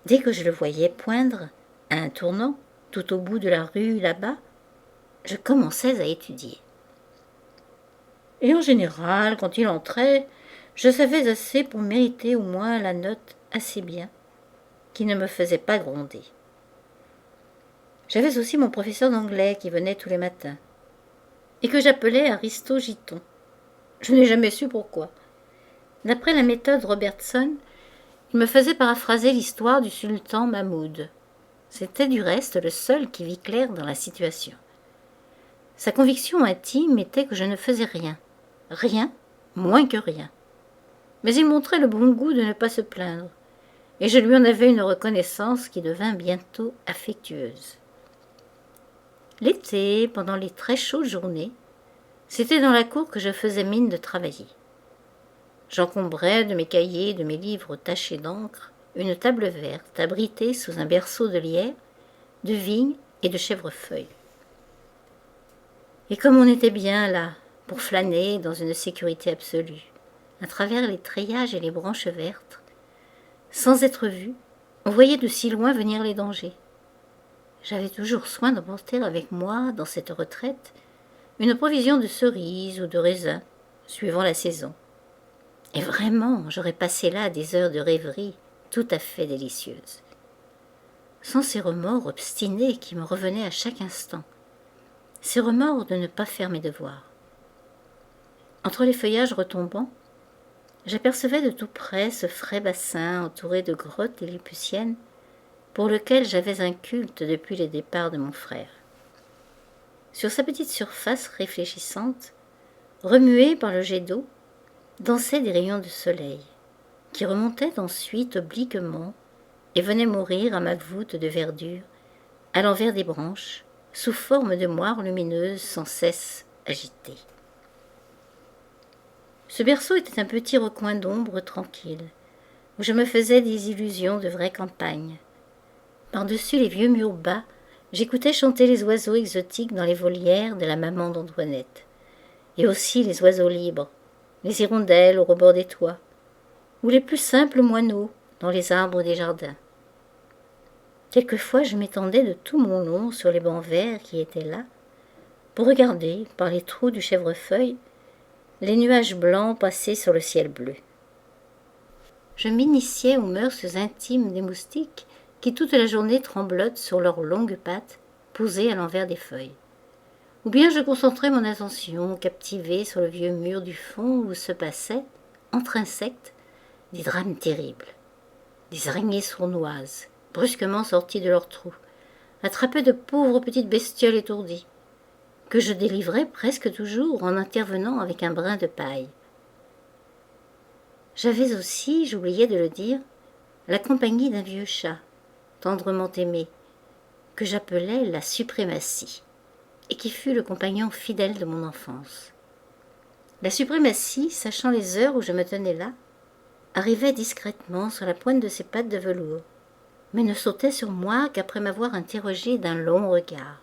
Dès que je le voyais poindre, à un tournant, tout au bout de la rue là-bas, je commençais à étudier. Et en général, quand il entrait, je savais assez pour mériter au moins la note assez bien, qui ne me faisait pas gronder. J'avais aussi mon professeur d'anglais qui venait tous les matins, et que j'appelais Aristo Giton. Je n'ai jamais su pourquoi. D'après la méthode Robertson, il me faisait paraphraser l'histoire du sultan Mahmoud. C'était du reste le seul qui vit clair dans la situation. Sa conviction intime était que je ne faisais rien, moins que rien. Mais il montrait le bon goût de ne pas se plaindre, et je lui en avais une reconnaissance qui devint bientôt affectueuse. L'été, pendant les très chaudes journées, C'était dans la cour que je faisais mine de travailler. J'encombrais de mes cahiers, de mes livres tachés d'encre, une table verte abritée sous un berceau de lierre, de vignes et de chèvrefeuilles. Et comme on était bien là, pour flâner dans une sécurité absolue, à travers les treillages et les branches vertes, sans être vu, on voyait de si loin venir les dangers. J'avais toujours soin d'emporter avec moi, dans cette retraite, une provision de cerises ou de raisins, suivant la saison. Et vraiment, j'aurais passé là des heures de rêverie tout à fait délicieuses. Sans ces remords obstinés qui me revenaient à chaque instant, ces remords de ne pas faire mes devoirs. Entre les feuillages retombants, j'apercevais de tout près ce frais bassin entouré de grottes lilliputiennes pour lequel j'avais un culte depuis le départ de mon frère. Sur sa petite surface réfléchissante, remuée par le jet d'eau, dansaient des rayons de soleil, qui remontaient ensuite obliquement et venaient mourir à ma voûte de verdure, à l'envers des branches, sous forme de moires lumineuses sans cesse agitées. Ce berceau était un petit recoin d'ombre tranquille, où je me faisais des illusions de vraie campagne. Par-dessus les vieux murs bas, j'écoutais chanter les oiseaux exotiques dans les volières de la maman d'Antoinette, et aussi les oiseaux libres, les hirondelles au rebord des toits, ou les plus simples moineaux dans les arbres des jardins. Quelquefois, je m'étendais de tout mon long sur les bancs verts qui étaient là, pour regarder, par les trous du chèvrefeuille, les nuages blancs passer sur le ciel bleu. Je m'initiais aux mœurs intimes des moustiques qui toute la journée tremblotent sur leurs longues pattes posées à l'envers des feuilles. Ou bien je concentrais mon attention captivée sur le vieux mur du fond où se passaient, entre insectes, des drames terribles. Des araignées sournoises, brusquement sorties de leurs trous, attrapaient de pauvres petites bestioles étourdies, que je délivrais presque toujours en intervenant avec un brin de paille. J'avais aussi, j'oubliais de le dire, la compagnie d'un vieux chat, tendrement aimé, que j'appelais la suprématie, et qui fut le compagnon fidèle de mon enfance. La suprématie, sachant les heures où je me tenais là, arrivait discrètement sur la pointe de ses pattes de velours, mais ne sautait sur moi qu'après m'avoir interrogé d'un long regard.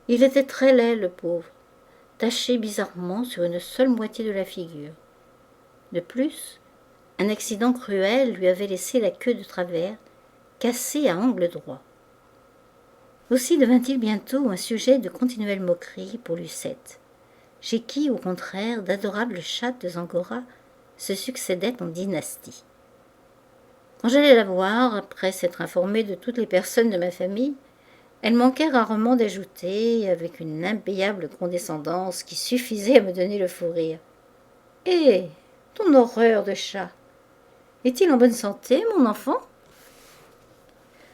Il était très laid, le pauvre, taché bizarrement sur une seule moitié de la figure. De plus, un accident cruel lui avait laissé la queue de travers, cassée à angle droit. Aussi devint-il bientôt un sujet de continuelle moquerie pour Lucette, chez qui, au contraire, d'adorables chattes de Zangora se succédaient en dynastie. Quand j'allais la voir, après s'être informée de toutes les personnes de ma famille, elle manquait rarement d'ajouter, avec une impayable condescendance qui suffisait à me donner le fou rire. « Eh, ton horreur de chat! Est-il en bonne santé, mon enfant ?»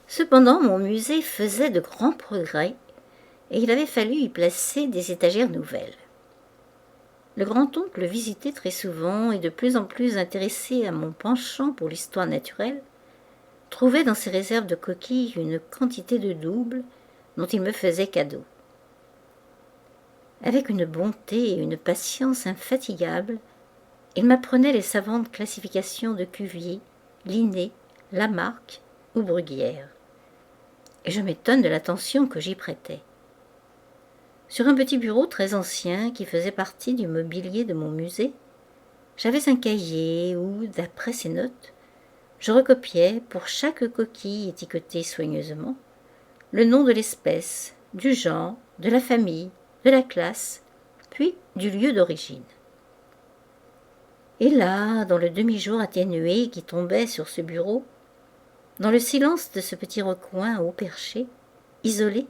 Cependant, mon musée faisait de grands progrès, et il avait fallu y placer des étagères nouvelles. Le grand-oncle le visitait très souvent et de plus en plus intéressé à mon penchant pour l'histoire naturelle, trouvait dans ses réserves de coquilles une quantité de doubles dont il me faisait cadeau. Avec une bonté et une patience infatigables, il m'apprenait les savantes classifications de Cuvier, Linné, Lamarck ou Bruguière. Et je m'étonne de l'attention que j'y prêtais. Sur un petit bureau très ancien qui faisait partie du mobilier de mon musée, j'avais un cahier où, d'après ses notes, je recopiais, pour chaque coquille étiquetée soigneusement, le nom de l'espèce, du genre, de la famille, de la classe, puis du lieu d'origine. Et là, dans le demi-jour atténué qui tombait sur ce bureau, dans le silence de ce petit recoin haut perché, isolé,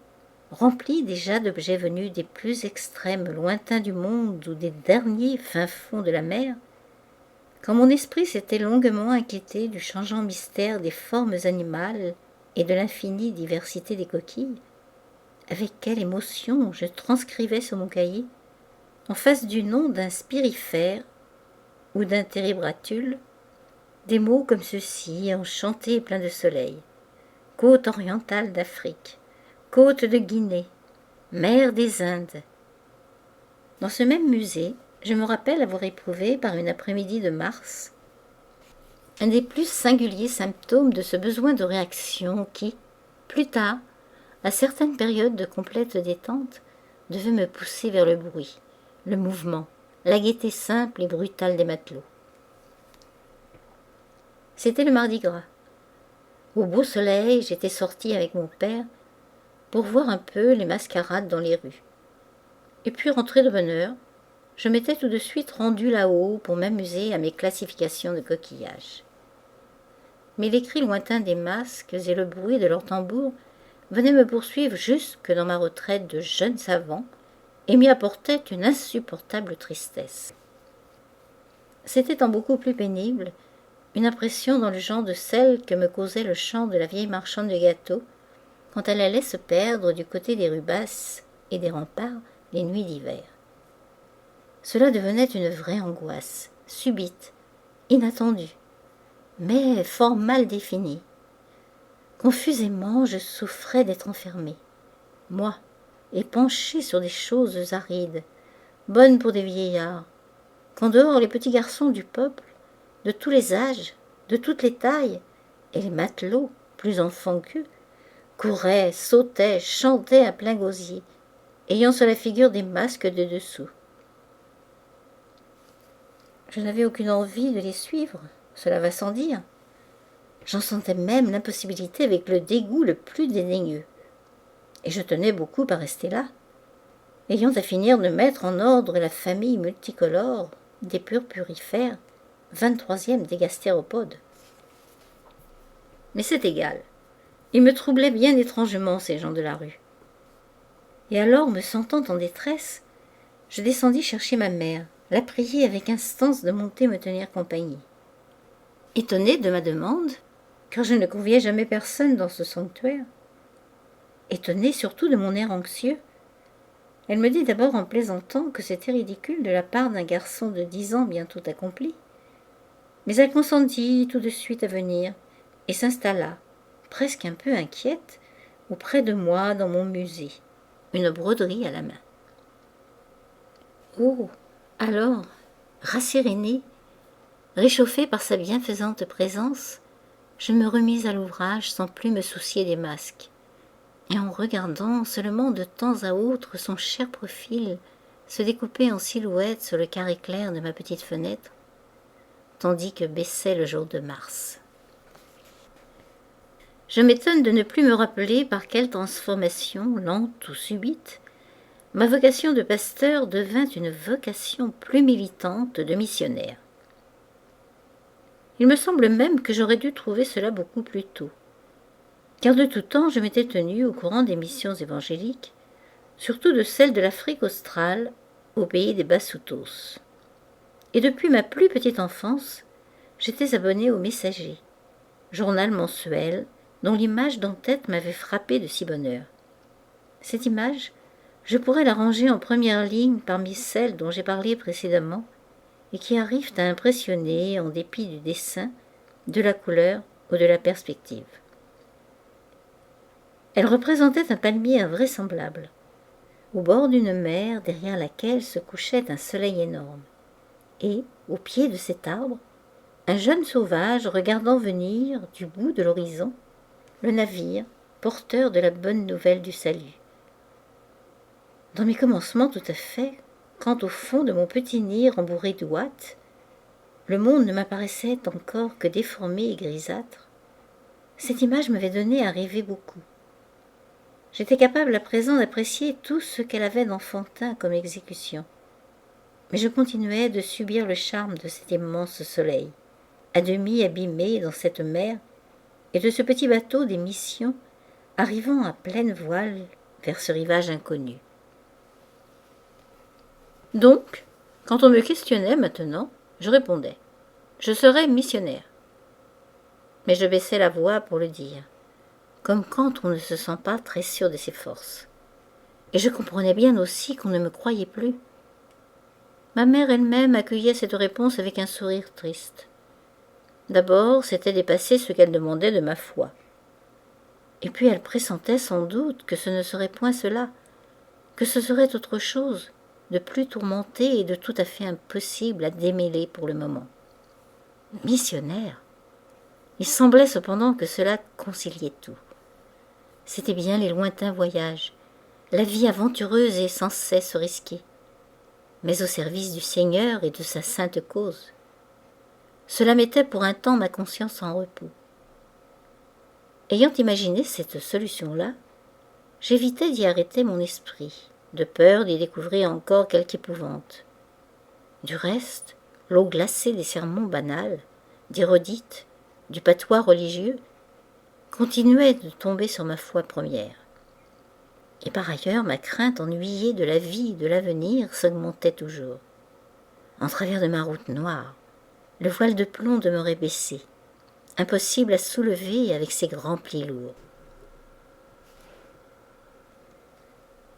rempli déjà d'objets venus des plus extrêmes lointains du monde ou des derniers fins fonds de la mer, quand mon esprit s'était longuement inquiété du changeant mystère des formes animales et de l'infinie diversité des coquilles, avec quelle émotion je transcrivais sur mon cahier, en face du nom d'un spirifère ou d'un térébratule, des mots comme ceux-ci, enchantés et pleins de soleil. Côte orientale d'Afrique, côte de Guinée, mer des Indes. Dans ce même musée, je me rappelle avoir éprouvé, par une après-midi de mars, un des plus singuliers symptômes de ce besoin de réaction qui, plus tard, à certaines périodes de complète détente, devait me pousser vers le bruit, le mouvement, la gaieté simple et brutale des matelots. C'était le Mardi Gras. Au beau soleil, j'étais sortie avec mon père pour voir un peu les mascarades dans les rues. Et puis, rentrée de bonne heure, je m'étais tout de suite rendue là-haut pour m'amuser à mes classifications de coquillages. Mais les cris lointains des masques et le bruit de leurs tambours venaient me poursuivre jusque dans ma retraite de jeune savant et m'y apportaient une insupportable tristesse. C'était en beaucoup plus pénible une impression dans le genre de celle que me causait le chant de la vieille marchande de gâteaux quand elle allait se perdre du côté des rues basses et des remparts les nuits d'hiver. Cela devenait une vraie angoisse, subite, inattendue, mais fort mal définie. Confusément, je souffrais d'être enfermée, moi, épanchée sur des choses arides, bonnes pour des vieillards, qu'en dehors les petits garçons du peuple, de tous les âges, de toutes les tailles, et les matelots, plus enfants qu'eux, couraient, sautaient, chantaient à plein gosier, ayant sur la figure des masques de dessous. Je n'avais aucune envie de les suivre, cela va sans dire. J'en sentais même l'impossibilité avec le dégoût le plus dédaigneux. Et je tenais beaucoup à rester là, ayant à finir de mettre en ordre la famille multicolore des purpurifères, 23e des gastéropodes. Mais c'est égal. Ils me troublaient bien étrangement, ces gens de la rue. Et alors, me sentant en détresse, je descendis chercher ma mère, la prier avec instance de monter me tenir compagnie. Étonnée de ma demande, car je ne conviais jamais personne dans ce sanctuaire, étonnée surtout de mon air anxieux, elle me dit d'abord en plaisantant que c'était ridicule de la part d'un garçon de 10 ans bientôt accompli, mais elle consentit tout de suite à venir et s'installa, presque un peu inquiète, auprès de moi dans mon musée, une broderie à la main. Oh, alors, rassérénée, réchauffée par sa bienfaisante présence, je me remis à l'ouvrage sans plus me soucier des masques, et en regardant seulement de temps à autre son cher profil se découper en silhouette sur le carré clair de ma petite fenêtre, tandis que baissait le jour de mars. Je m'étonne de ne plus me rappeler par quelle transformation, lente ou subite, ma vocation de pasteur devint une vocation plus militante de missionnaire. Il me semble même que j'aurais dû trouver cela beaucoup plus tôt, car de tout temps je m'étais tenue au courant des missions évangéliques, surtout de celles de l'Afrique australe, au pays des Basutos. Et depuis ma plus petite enfance, j'étais abonnée au Messager, journal mensuel dont l'image d'en-tête m'avait frappée de si bonne heure. Cette image, je pourrais la ranger en première ligne parmi celles dont j'ai parlé précédemment et qui arrivent à impressionner en dépit du dessin, de la couleur ou de la perspective. Elle représentait un palmier invraisemblable, au bord d'une mer derrière laquelle se couchait un soleil énorme, et, au pied de cet arbre, un jeune sauvage regardant venir, du bout de l'horizon, le navire porteur de la bonne nouvelle du salut. Dans mes commencements tout à fait, quand au fond de mon petit nid rembourré d'ouates, le monde ne m'apparaissait encore que déformé et grisâtre, cette image m'avait donné à rêver beaucoup. J'étais capable à présent d'apprécier tout ce qu'elle avait d'enfantin comme exécution, mais je continuais de subir le charme de cet immense soleil, à demi abîmé dans cette mer, et de ce petit bateau des missions arrivant à pleine voile vers ce rivage inconnu. Donc, quand on me questionnait maintenant, je répondais « Je serai missionnaire ». Mais je baissais la voix pour le dire, comme quand on ne se sent pas très sûr de ses forces. Et je comprenais bien aussi qu'on ne me croyait plus. Ma mère elle-même accueillait cette réponse avec un sourire triste. D'abord, c'était dépasser ce qu'elle demandait de ma foi. Et puis elle pressentait sans doute que ce ne serait point cela, que ce serait autre chose, de plus tourmenté et de tout à fait impossible à démêler pour le moment. Missionnaire. Il semblait cependant que cela conciliait tout. C'étaient bien les lointains voyages, la vie aventureuse et sans cesse risquée, mais au service du Seigneur et de sa sainte cause. Cela mettait pour un temps ma conscience en repos. Ayant imaginé cette solution-là, j'évitais d'y arrêter mon esprit, de peur d'y découvrir encore quelque épouvante. Du reste, l'eau glacée des sermons banals, des redites, du patois religieux, continuait de tomber sur ma foi première. Et par ailleurs, ma crainte ennuyée de la vie et de l'avenir s'augmentait toujours. En travers de ma route noire, le voile de plomb demeurait baissé, impossible à soulever avec ses grands plis lourds.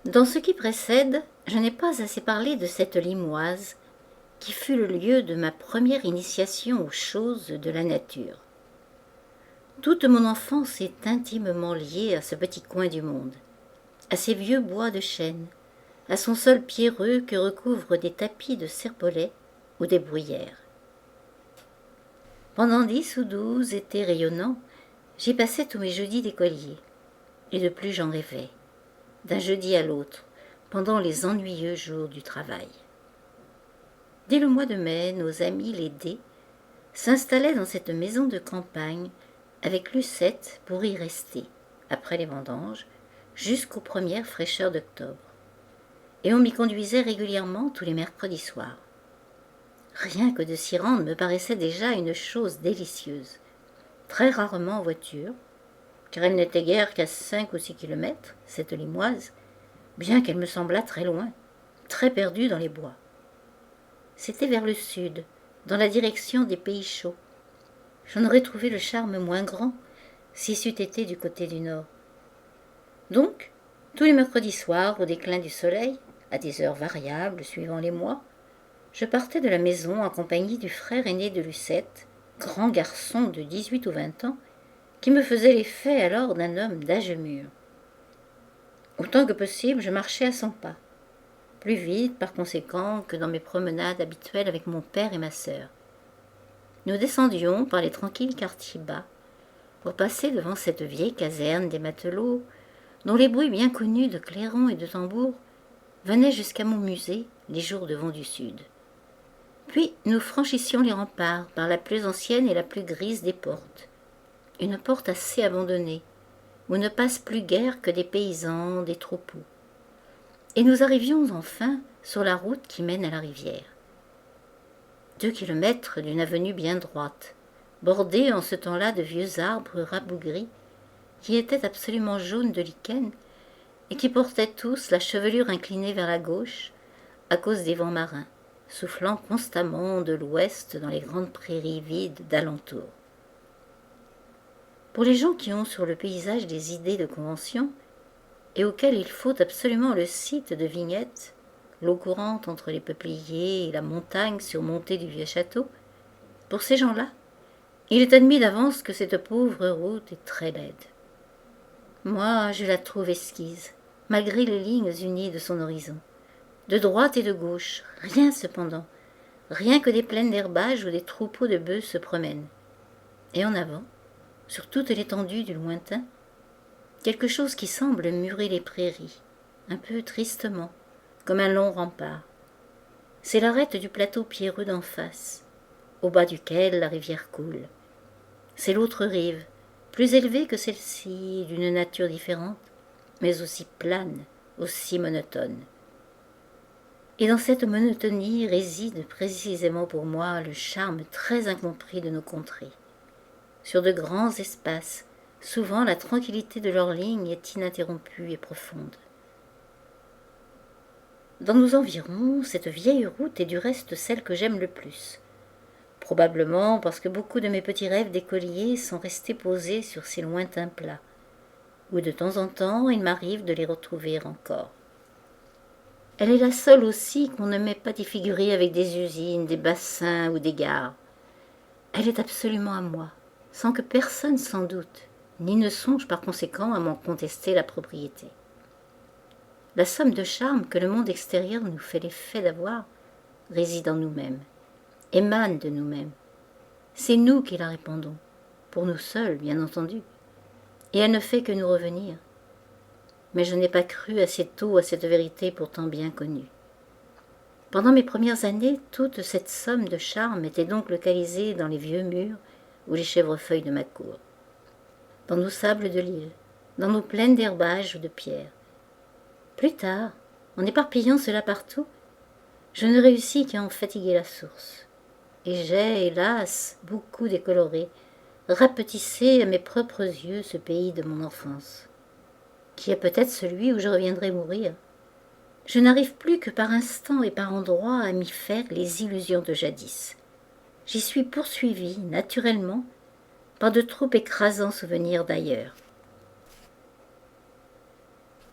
Dans ce qui précède, je n'ai pas assez parlé de cette Limoise qui fut le lieu de ma première initiation aux choses de la nature. Toute mon enfance est intimement liée à ce petit coin du monde, à ces vieux bois de chêne, à son sol pierreux que recouvrent des tapis de serpolets ou des bruyères. Pendant 10 ou 12 étés rayonnants, j'y passais tous mes jeudis d'écolier, et de plus j'en rêvais, d'un jeudi à l'autre, pendant les ennuyeux jours du travail. Dès le mois de mai, nos amis les D s'installaient dans cette maison de campagne avec Lucette pour y rester, après les vendanges, jusqu'aux premières fraîcheurs d'octobre. Et on m'y conduisait régulièrement tous les mercredis soirs. Rien que de s'y rendre me paraissait déjà une chose délicieuse. Très rarement en voiture, car elle n'était guère qu'à 5 ou 6 kilomètres, cette Limoise, bien qu'elle me semblât très loin, très perdue dans les bois. C'était vers le sud, dans la direction des pays chauds. J'en aurais trouvé le charme moins grand si c'eût été du côté du nord. Donc, tous les mercredis soirs, au déclin du soleil, à des heures variables suivant les mois, je partais de la maison en compagnie du frère aîné de Lucette, grand garçon de 18 ou 20 ans, qui me faisait l'effet alors d'un homme d'âge mûr. Autant que possible, je marchais à 100 pas, plus vite par conséquent que dans mes promenades habituelles avec mon père et ma sœur. Nous descendions par les tranquilles quartiers bas, pour passer devant cette vieille caserne des matelots, dont les bruits bien connus de clairons et de tambours venaient jusqu'à mon musée les jours de vent du sud. Puis nous franchissions les remparts par la plus ancienne et la plus grise des portes, une porte assez abandonnée, où ne passent plus guère que des paysans, des troupeaux. Et nous arrivions enfin sur la route qui mène à la rivière. 2 kilomètres d'une avenue bien droite, bordée en ce temps-là de vieux arbres rabougris, qui étaient absolument jaunes de lichen et qui portaient tous la chevelure inclinée vers la gauche à cause des vents marins, soufflant constamment de l'ouest dans les grandes prairies vides d'alentour. Pour les gens qui ont sur le paysage des idées de convention, et auxquels il faut absolument le site de vignettes, l'eau courante entre les peupliers et la montagne surmontée du vieux château, pour ces gens-là, il est admis d'avance que cette pauvre route est très laide. Moi, je la trouve esquisse, malgré les lignes unies de son horizon. De droite et de gauche, rien cependant, rien que des plaines d'herbage où des troupeaux de bœufs se promènent. Et en avant, sur toute l'étendue du lointain, quelque chose qui semble murer les prairies, un peu tristement, comme un long rempart. C'est l'arête du plateau pierreux d'en face, au bas duquel la rivière coule. C'est l'autre rive, plus élevée que celle-ci, d'une nature différente, mais aussi plane, aussi monotone. Et dans cette monotonie réside précisément pour moi le charme très incompris de nos contrées. Sur de grands espaces, souvent la tranquillité de leurs lignes est ininterrompue et profonde. Dans nos environs, cette vieille route est du reste celle que j'aime le plus. Probablement parce que beaucoup de mes petits rêves d'écolier sont restés posés sur ces lointains plats, où de temps en temps il m'arrive de les retrouver encore. Elle est la seule aussi qu'on ne m'ait pas défigurée avec des usines, des bassins ou des gares. Elle est absolument à moi, sans que personne s'en doute, ni ne songe par conséquent à m'en contester la propriété. la somme de charme que le monde extérieur nous fait l'effet d'avoir réside en nous-mêmes, émane de nous-mêmes. C'est nous qui la répandons, pour nous seuls, bien entendu, et elle ne fait que nous revenir. Mais je n'ai pas cru assez tôt à cette vérité pourtant bien connue. Pendant mes premières années, toute cette somme de charme était donc localisée dans les vieux murs ou les chèvrefeuilles de ma cour, dans nos sables de l'île, dans nos plaines d'herbages ou de pierres. Plus tard, en éparpillant cela partout, je ne réussis qu'à en fatiguer la source. Et j'ai, hélas, beaucoup décoloré, rapetissé à mes propres yeux ce pays de mon enfance, qui est peut-être celui où je reviendrai mourir. Je n'arrive plus que par instants et par endroits à m'y faire les illusions de jadis. J'y suis poursuivie, naturellement, par de trop écrasants souvenirs d'ailleurs.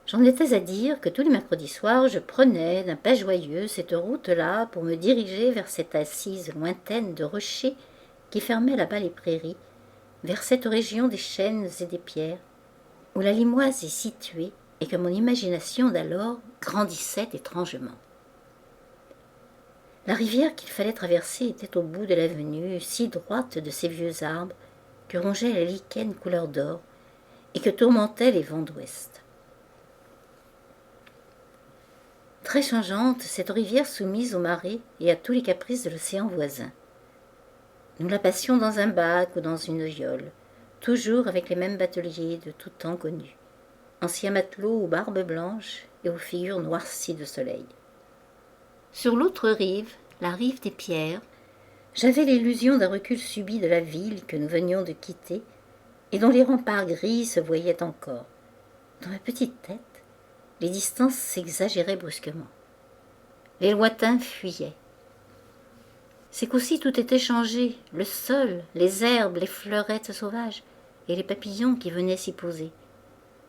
J'en étais à dire que tous les mercredis soirs, je prenais d'un pas joyeux cette route-là pour me diriger vers cette assise lointaine de rochers qui fermait là-bas les prairies, vers cette région des chênes et des pierres, où la Limoise est située et que mon imagination d'alors grandissait étrangement. La rivière qu'il fallait traverser était au bout de l'avenue, si droite de ces vieux arbres que rongeait la lichen couleur d'or et que tourmentaient les vents d'ouest. Très changeante, cette rivière soumise aux marées et à tous les caprices de l'océan voisin. Nous la passions dans un bac ou dans une viole, toujours avec les mêmes bateliers de tout temps connus, anciens matelots aux barbes blanches et aux figures noircies de soleil. Sur l'autre rive, la rive des pierres, j'avais l'illusion d'un recul subit de la ville que nous venions de quitter et dont les remparts gris se voyaient encore. Dans ma petite tête, les distances s'exagéraient brusquement. Les lointains fuyaient. C'est qu'aussi tout était changé, le sol, les herbes, les fleurettes sauvages et les papillons qui venaient s'y poser.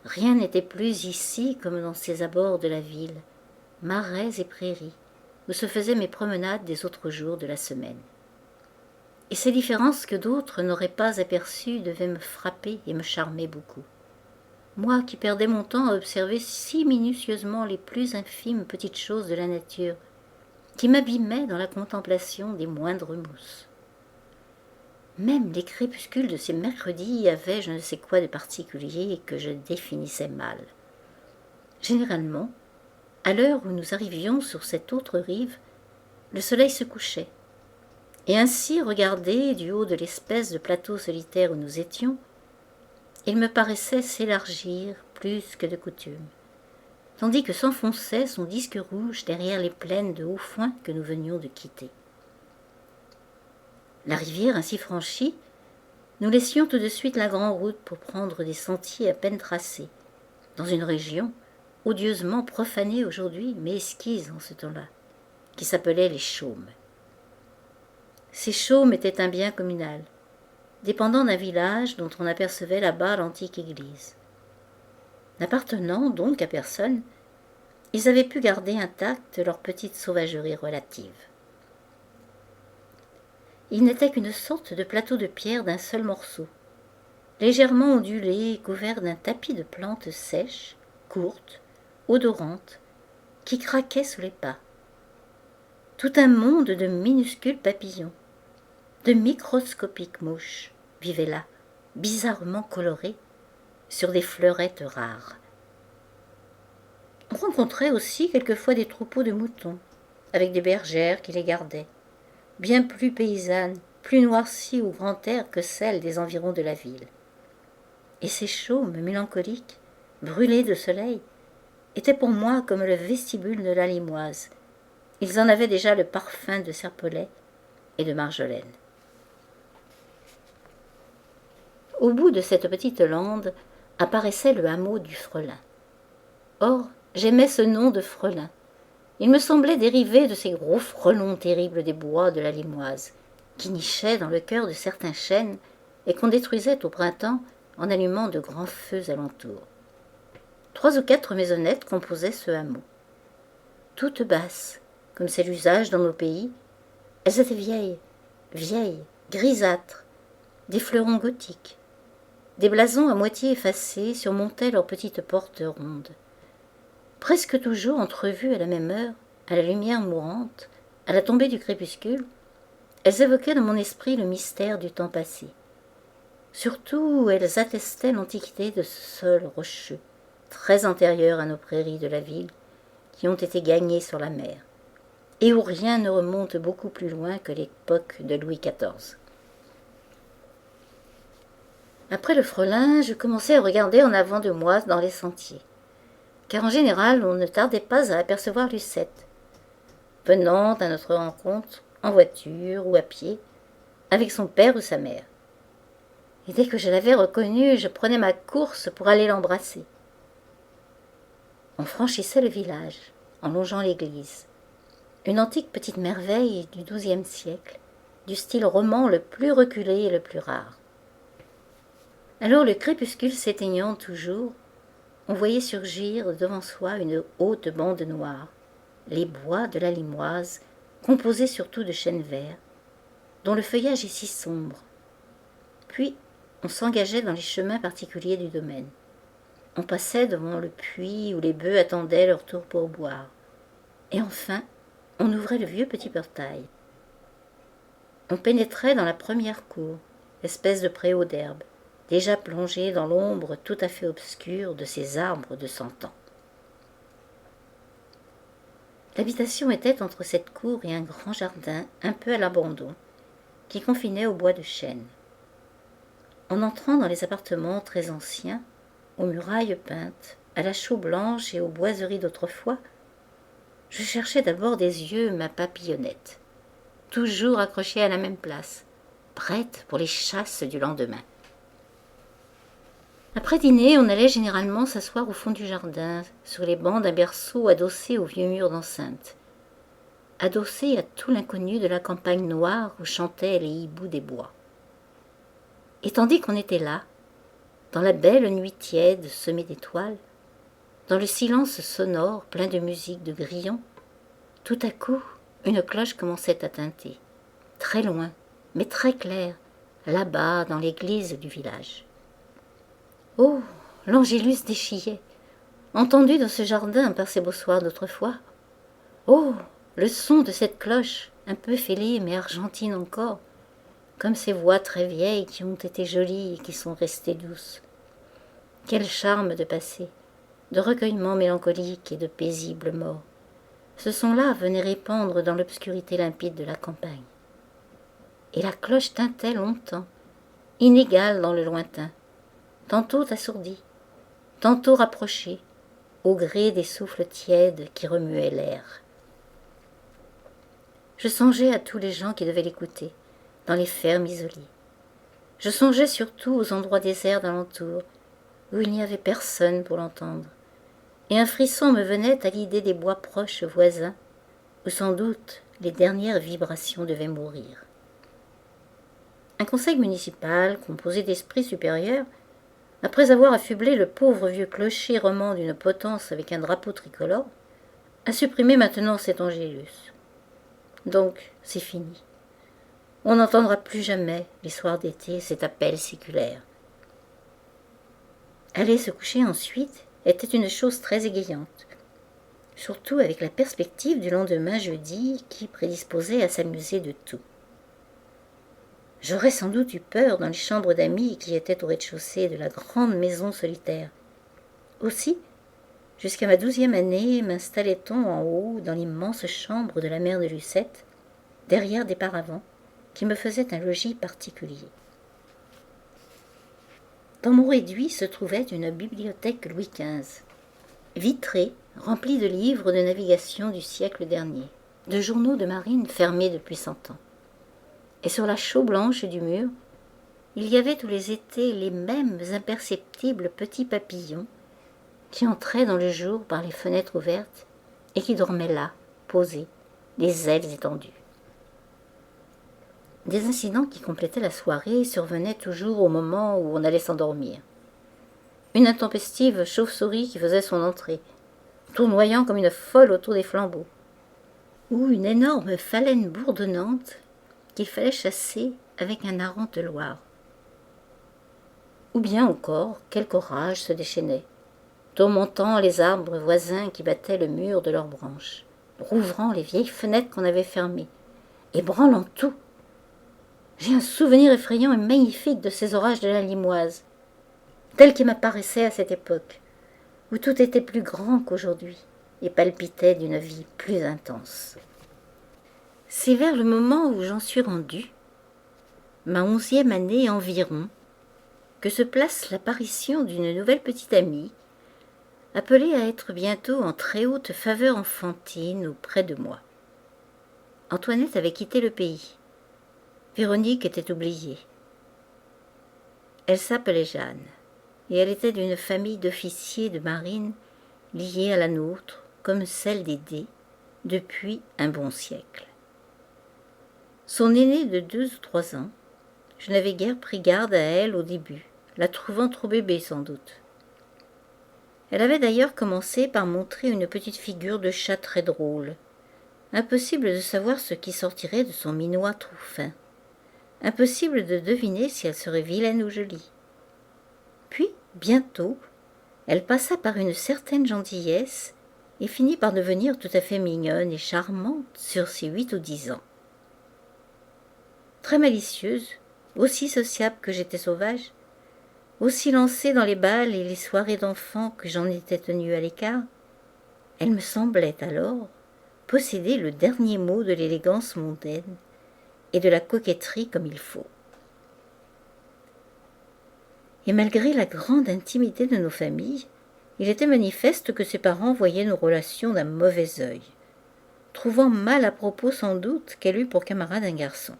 Rien n'était plus ici comme dans ces abords de la ville, marais et prairies, où se faisaient mes promenades des autres jours de la semaine. Et ces différences que d'autres n'auraient pas aperçues devaient me frapper et me charmer beaucoup. Moi qui perdais mon temps à observer si minutieusement les plus infimes petites choses de la nature, qui m'abîmaient dans la contemplation des moindres mousses. Même les crépuscules de ces mercredis avaient je ne sais quoi de particulier et que je définissais mal. Généralement, à l'heure où nous arrivions sur cette autre rive, le soleil se couchait, et ainsi regardé du haut de l'espèce de plateau solitaire où nous étions, il me paraissait s'élargir plus que de coutume, tandis que s'enfonçait son disque rouge derrière les plaines de haut foin que nous venions de quitter. La rivière ainsi franchie, nous laissions tout de suite la grande route pour prendre des sentiers à peine tracés, dans une région odieusement profanée aujourd'hui, mais esquisse en ce temps-là, qui s'appelait les Chaumes. Ces Chaumes étaient un bien communal, dépendant d'un village dont on apercevait là-bas l'antique église. N'appartenant donc à personne, ils avaient pu garder intacte leur petite sauvagerie relative. Il n'était qu'une sorte de plateau de pierre d'un seul morceau, légèrement ondulé et couvert d'un tapis de plantes sèches, courtes, odorantes, qui craquaient sous les pas. Tout un monde de minuscules papillons, de microscopiques mouches, vivaient là, bizarrement colorées, sur des fleurettes rares. On rencontrait aussi quelquefois des troupeaux de moutons, avec des bergères qui les gardaient, bien plus paysannes, plus noircies au grand air que celles des environs de la ville. Et ces chaumes mélancoliques, brûlés de soleil, étaient pour moi comme le vestibule de la Limoise. Ils en avaient déjà le parfum de serpolet et de marjolaine. Au bout de cette petite lande apparaissait le hameau du Frelin. Or, j'aimais ce nom de Frelin. Il me semblait dérivé de ces gros frelons terribles des bois de la Limoise, qui nichaient dans le cœur de certains chênes et qu'on détruisait au printemps en allumant de grands feux alentour. 3 ou 4 maisonnettes composaient ce hameau. Toutes basses, comme c'est l'usage dans nos pays, elles étaient vieilles, grisâtres, des fleurons gothiques. Des blasons à moitié effacés surmontaient leurs petites portes rondes. presque toujours entrevues à la même heure, à la lumière mourante, à la tombée du crépuscule, elles évoquaient dans mon esprit le mystère du temps passé. Surtout, elles attestaient l'antiquité de ce sol rocheux, très antérieur à nos prairies de la ville, qui ont été gagnées sur la mer, et où rien ne remonte beaucoup plus loin que l'époque de Louis XIV. Après le frelin, je commençai à regarder en avant de moi dans les sentiers, car en général, on ne tardait pas à apercevoir Lucette, venant à notre rencontre en voiture ou à pied, avec son père ou sa mère. Et dès que je l'avais reconnue, je prenais ma course pour aller l'embrasser. On franchissait le village, en longeant l'église, une antique petite merveille du XIIe siècle, du style roman le plus reculé et le plus rare. Alors le crépuscule s'éteignant toujours, on voyait surgir devant soi une haute bande noire, les bois de la Limoise, composés surtout de chênes verts, dont le feuillage est si sombre. Puis on s'engageait dans les chemins particuliers du domaine. On passait devant le puits où les bœufs attendaient leur tour pour boire. Et enfin, on ouvrait le vieux petit portail. On pénétrait dans la première cour, espèce de préau d'herbe, déjà plongé dans l'ombre tout à fait obscure de ces arbres de 100 ans. L'habitation était entre cette cour et un grand jardin un peu à l'abandon, qui confinait au bois de chêne. En entrant dans les appartements très anciens, aux murailles peintes, à la chaux blanche et aux boiseries d'autrefois, je cherchais d'abord des yeux ma papillonnette, toujours accrochée à la même place, prête pour les chasses du lendemain. Après dîner, on allait généralement s'asseoir au fond du jardin, sur les bancs d'un berceau adossé au vieux mur d'enceinte, adossé à tout l'inconnu de la campagne noire où chantaient les hiboux des bois. Et tandis qu'on était là, dans la belle nuit tiède semée d'étoiles, dans le silence sonore plein de musique de grillons, tout à coup, une cloche commençait à tinter, très loin, mais très claire, là-bas dans l'église du village. Oh, l'Angélus déchillait, entendu dans ce jardin par ces beaux soirs d'autrefois. Oh, le son de cette cloche, un peu fêlée mais argentine encore, comme ces voix très vieilles qui ont été jolies et qui sont restées douces. Quel charme de passé, de recueillement mélancolique et de paisible mort. Ce son-là venait répandre dans l'obscurité limpide de la campagne. Et la cloche tintait longtemps, inégale dans le lointain, tantôt assourdie, tantôt rapprochée, au gré des souffles tièdes qui remuaient l'air. Je songeais à tous les gens qui devaient l'écouter, dans les fermes isolées. Je songeais surtout aux endroits déserts d'alentour, où il n'y avait personne pour l'entendre, et un frisson me venait à l'idée des bois proches voisins, où sans doute les dernières vibrations devaient mourir. Un conseil municipal, composé d'esprits supérieurs, après avoir affublé le pauvre vieux clocher roman d'une potence avec un drapeau tricolore, a supprimé maintenant cet Angélus. Donc, c'est fini. On n'entendra plus jamais, les soirs d'été, cet appel séculaire. Aller se coucher ensuite était une chose très égayante, surtout avec la perspective du lendemain jeudi qui prédisposait à s'amuser de tout. J'aurais sans doute eu peur dans les chambres d'amis qui étaient au rez-de-chaussée de la grande maison solitaire. Aussi, jusqu'à ma 12e année, m'installait-on en haut dans l'immense chambre de la mère de Lucette, derrière des paravents, qui me faisaient un logis particulier. Dans mon réduit se trouvait une bibliothèque Louis XV, vitrée, remplie de livres de navigation du siècle dernier, de journaux de marine fermés depuis 100 ans. Et sur la chaux blanche du mur, il y avait tous les étés les mêmes imperceptibles petits papillons qui entraient dans le jour par les fenêtres ouvertes et qui dormaient là, posés, les ailes étendues. Des incidents qui complétaient la soirée survenaient toujours au moment où on allait s'endormir. Une intempestive chauve-souris qui faisait son entrée, tournoyant comme une folle autour des flambeaux, ou une énorme phalène bourdonnante qu'il fallait chasser avec un hareng de Loire. Ou bien encore, quelque orage se déchaînait, tourmentant les arbres voisins qui battaient le mur de leurs branches, rouvrant les vieilles fenêtres qu'on avait fermées, ébranlant tout. J'ai un souvenir effrayant et magnifique de ces orages de la Limoise, tels qu'ils m'apparaissaient à cette époque, où tout était plus grand qu'aujourd'hui et palpitait d'une vie plus intense. C'est vers le moment où j'en suis rendue, ma 11e année environ, que se place l'apparition d'une nouvelle petite amie, appelée à être bientôt en très haute faveur enfantine auprès de moi. Antoinette avait quitté le pays. Véronique était oubliée. Elle s'appelait Jeanne, et elle était d'une famille d'officiers de marine liée à la nôtre, comme celle des D, depuis un bon siècle. Son aînée de 2 ou 3 ans, je n'avais guère pris garde à elle au début, la trouvant trop bébé sans doute. Elle avait d'ailleurs commencé par montrer une petite figure de chat très drôle. Impossible de savoir ce qui sortirait de son minois trop fin. Impossible de deviner si elle serait vilaine ou jolie. Puis, bientôt, elle passa par une certaine gentillesse et finit par devenir tout à fait mignonne et charmante sur ses 8 ou 10 ans. Très malicieuse, aussi sociable que j'étais sauvage, aussi lancée dans les bals et les soirées d'enfants que j'en étais tenue à l'écart, elle me semblait alors posséder le dernier mot de l'élégance mondaine et de la coquetterie comme il faut. Et malgré la grande intimité de nos familles, il était manifeste que ses parents voyaient nos relations d'un mauvais œil, trouvant mal à propos sans doute qu'elle eût pour camarade un garçon.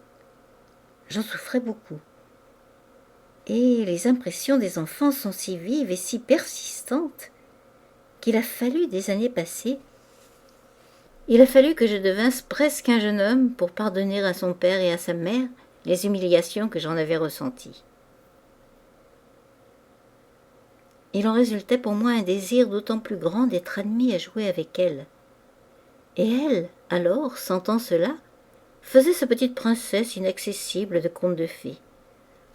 J'en souffrais beaucoup. Et les impressions des enfants sont si vives et si persistantes qu'il a fallu des années passées. Il a fallu que je devinsse presque un jeune homme pour pardonner à son père et à sa mère les humiliations que j'en avais ressenties. Il en résultait pour moi un désir d'autant plus grand d'être admis à jouer avec elle. Et elle, alors, sentant cela, faisait sa petite princesse inaccessible de conte de fées,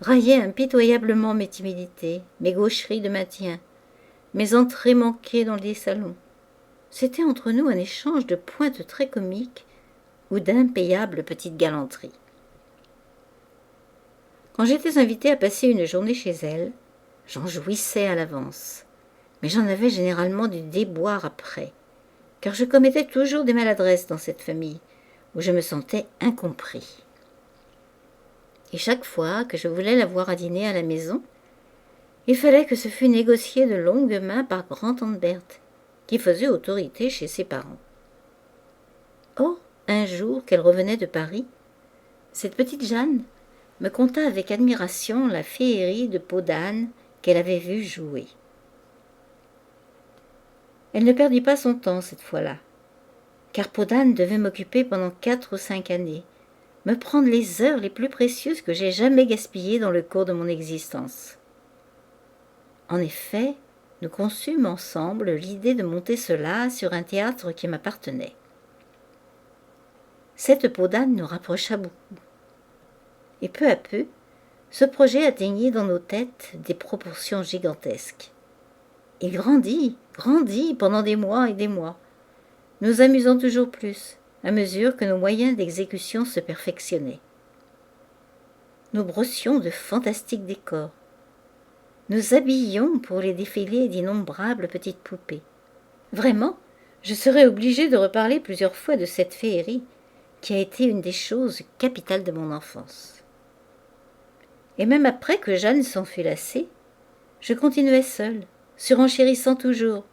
raillait impitoyablement mes timidités, mes gaucheries de maintien, mes entrées manquées dans les salons. C'était entre nous un échange de pointes très comiques ou d'impayables petites galanteries. Quand j'étais invitée à passer une journée chez elle, j'en jouissais à l'avance, mais j'en avais généralement du déboire après, car je commettais toujours des maladresses dans cette famille, où je me sentais incompris. Et chaque fois que je voulais la voir à dîner à la maison, il fallait que ce fût négocié de longue main par grand-tante Berthe, qui faisait autorité chez ses parents. Or, un jour qu'elle revenait de Paris, cette petite Jeanne me conta avec admiration la féerie de peau d'âne qu'elle avait vue jouer. Elle ne perdit pas son temps cette fois-là, car peau d'âne devait m'occuper pendant 4 ou 5 années, me prendre les heures les plus précieuses que j'ai jamais gaspillées dans le cours de mon existence. En effet, nous conçûmes ensemble l'idée de monter cela sur un théâtre qui m'appartenait. Cette peau d'âne nous rapprocha beaucoup. Et peu à peu, ce projet atteignit dans nos têtes des proportions gigantesques. Il grandit pendant des mois et des mois, nous amusant toujours plus, à mesure que nos moyens d'exécution se perfectionnaient. Nous brossions de fantastiques décors. Nous habillions pour les défilés d'innombrables petites poupées. Vraiment, je serais obligée de reparler plusieurs fois de cette féerie, qui a été une des choses capitales de mon enfance. Et même après que Jeanne s'en fut lassée, je continuais seule, surenchérissant toujours,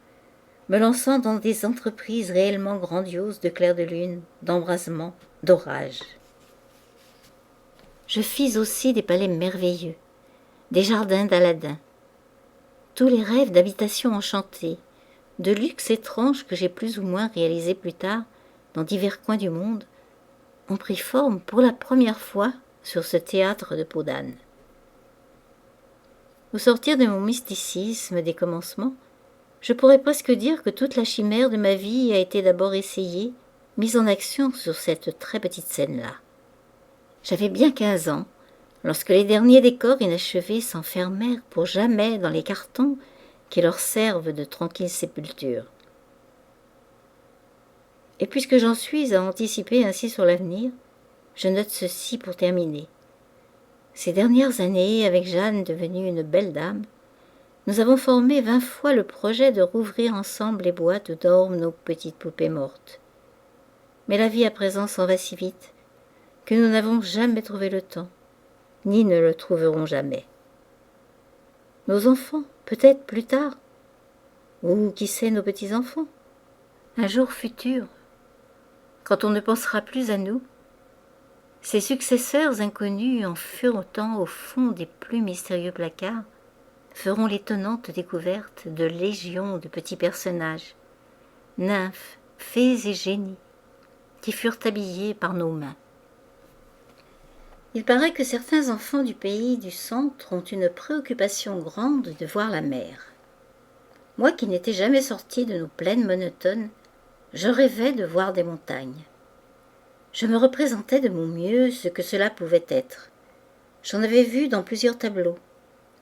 me lançant dans des entreprises réellement grandioses de clair de lune, d'embrasement, d'orage. Je fis aussi des palais merveilleux, des jardins d'Aladin, tous les rêves d'habitation enchantée, de luxe étrange que j'ai plus ou moins réalisés plus tard dans divers coins du monde, ont pris forme pour la première fois sur ce théâtre de peau d'âne. Au sortir de mon mysticisme des commencements, je pourrais presque dire que toute la chimère de ma vie a été d'abord essayée, mise en action sur cette très petite scène-là. J'avais bien 15 ans, lorsque les derniers décors inachevés s'enfermèrent pour jamais dans les cartons qui leur servent de tranquille sépulture. Et puisque j'en suis à anticiper ainsi sur l'avenir, je note ceci pour terminer. Ces dernières années, avec Jeanne devenue une belle dame, nous avons formé 20 fois le projet de rouvrir ensemble les boîtes où dorment nos petites poupées mortes. Mais la vie à présent s'en va si vite que nous n'avons jamais trouvé le temps, ni ne le trouverons jamais. Nos enfants, peut-être plus tard, ou qui sait nos petits-enfants, un jour futur, quand on ne pensera plus à nous, ces successeurs inconnus en furetant au fond des plus mystérieux placards feront l'étonnante découverte de légions de petits personnages, nymphes, fées et génies, qui furent habillés par nos mains. Il paraît que certains enfants du pays du centre ont une préoccupation grande de voir la mer. Moi qui n'étais jamais sorti de nos plaines monotones, je rêvais de voir des montagnes. Je me représentais de mon mieux ce que cela pouvait être. J'en avais vu dans plusieurs tableaux.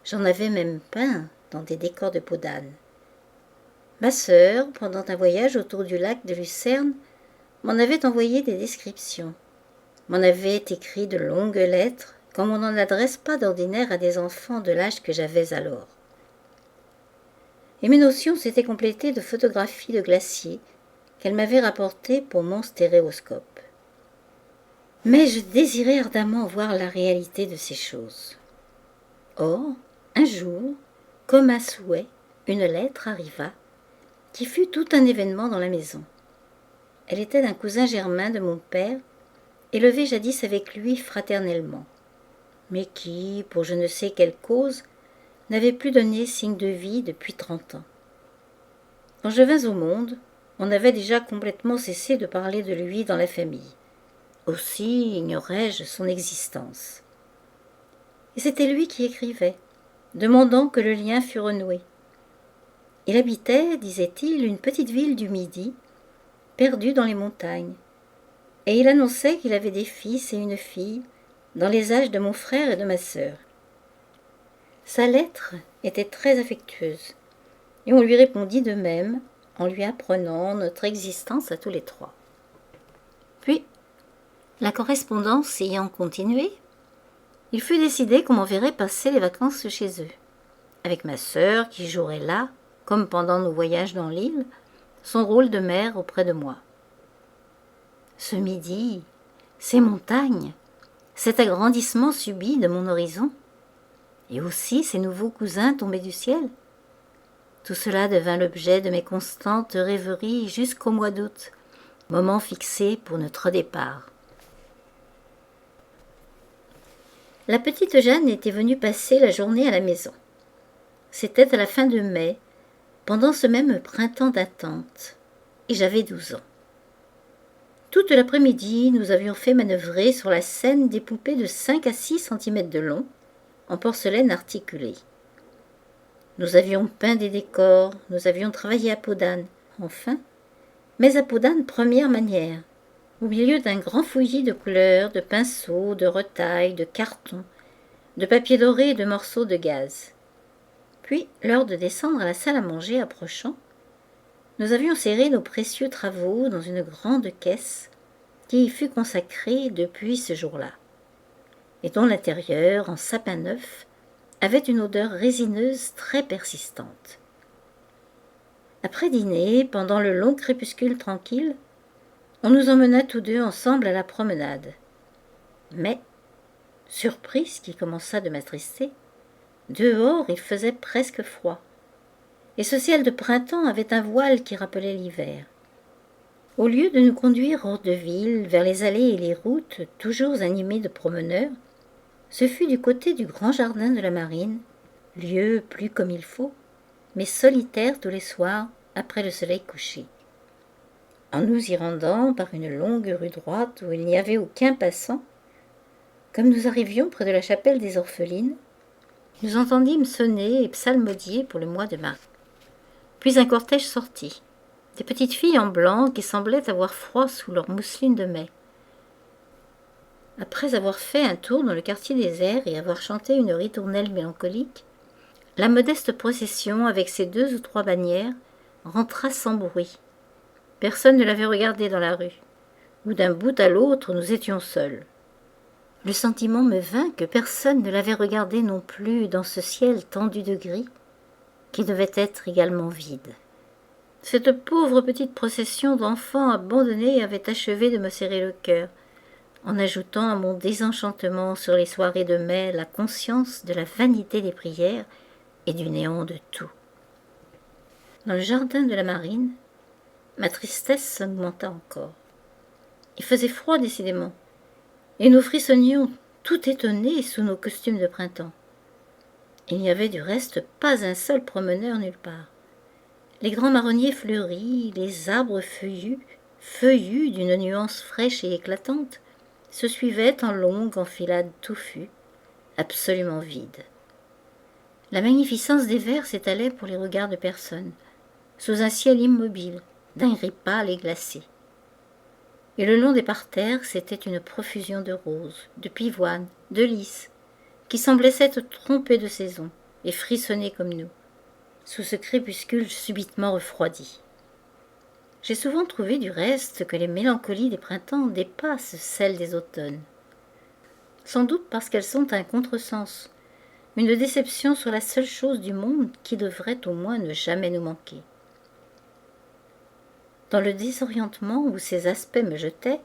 J'en avais même peint dans des décors de peau d'âne. Ma sœur, pendant un voyage autour du lac de Lucerne, m'en avait envoyé des descriptions, m'en avait écrit de longues lettres, comme on n'en adresse pas d'ordinaire à des enfants de l'âge que j'avais alors. Et mes notions s'étaient complétées de photographies de glaciers qu'elle m'avait rapportées pour mon stéréoscope. Mais je désirais ardemment voir la réalité de ces choses. Or, un jour, comme un souhait, une lettre arriva, qui fut tout un événement dans la maison. Elle était d'un cousin germain de mon père, élevé jadis avec lui fraternellement, mais qui, pour je ne sais quelle cause, n'avait plus donné signe de vie depuis 30 ans. Quand je vins au monde, on avait déjà complètement cessé de parler de lui dans la famille. Aussi ignorais-je son existence. Et c'était lui qui écrivait, demandant que le lien fût renoué. Il habitait, disait-il, une petite ville du Midi, perdue dans les montagnes, et il annonçait qu'il avait des fils et une fille, dans les âges de mon frère et de ma sœur. Sa lettre était très affectueuse, et on lui répondit de même, en lui apprenant notre existence à tous les trois. Puis, la correspondance ayant continué, il fut décidé qu'on m'enverrait passer les vacances chez eux, avec ma sœur qui jouerait là, comme pendant nos voyages dans l'île, son rôle de mère auprès de moi. Ce midi, ces montagnes, cet agrandissement subit de mon horizon, et aussi ces nouveaux cousins tombés du ciel, tout cela devint l'objet de mes constantes rêveries jusqu'au mois d'août, moment fixé pour notre départ. La petite Jeanne était venue passer la journée à la maison. C'était à la fin de mai, pendant ce même printemps d'attente, et j'avais 12 ans. Toute l'après-midi, nous avions fait manœuvrer sur la scène des poupées de 5 à 6 cm de long, en porcelaine articulée. Nous avions peint des décors, nous avions travaillé à peau d'âne, enfin, mais à peau d'âne première manière, au milieu d'un grand fouillis de couleurs, de pinceaux, de retailles, de cartons, de papier doré et de morceaux de gaz. Puis, l'heure de descendre à la salle à manger approchant, nous avions serré nos précieux travaux dans une grande caisse qui y fut consacrée depuis ce jour-là, et dont l'intérieur, en sapin neuf, avait une odeur résineuse très persistante. Après dîner, pendant le long crépuscule tranquille, on nous emmena tous deux ensemble à la promenade. Mais, surprise qui commença de m'attrister, dehors il faisait presque froid, et ce ciel de printemps avait un voile qui rappelait l'hiver. Au lieu de nous conduire hors de ville, vers les allées et les routes, toujours animées de promeneurs, ce fut du côté du grand jardin de la Marine, lieu plus comme il faut, mais solitaire tous les soirs après le soleil couché. En nous y rendant par une longue rue droite où il n'y avait aucun passant, comme nous arrivions près de la chapelle des Orphelines, nous entendîmes sonner et psalmodier pour le mois de mars. Puis un cortège sortit, des petites filles en blanc qui semblaient avoir froid sous leur mousseline de mai. Après avoir fait un tour dans le quartier désert et avoir chanté une ritournelle mélancolique, La modeste procession, avec ses 2 ou 3 bannières, rentra sans bruit. Personne ne l'avait regardée dans la rue, où d'un bout à l'autre nous étions seuls. Le sentiment me vint que personne ne l'avait regardée non plus dans ce ciel tendu de gris, qui devait être également vide. Cette pauvre petite procession d'enfants abandonnés avait achevé de me serrer le cœur, en ajoutant à mon désenchantement sur les soirées de mai la conscience de la vanité des prières et du néant de tout. Dans le jardin de la Marine, ma tristesse s'augmenta encore. Il faisait froid décidément, et nous frissonnions tout étonnés sous nos costumes de printemps. Il n'y avait du reste pas un seul promeneur nulle part. Les grands marronniers fleuris, les arbres feuillus d'une nuance fraîche et éclatante, se suivaient en longue enfilade touffue, absolument vide. La magnificence des vers s'étalait pour les regards de personne, sous un ciel immobile, d'un gris pâle et glacé. Et le long des parterres, c'était une profusion de roses, de pivoines, de lys, qui semblaient s'être trompées de saison et frissonner comme nous, sous ce crépuscule subitement refroidi. J'ai souvent trouvé du reste que les mélancolies des printemps dépassent celles des automnes. Sans doute parce qu'elles sont un contresens, une déception sur la seule chose du monde qui devrait au moins ne jamais nous manquer. Dans le désorientement où ces aspects me jetaient,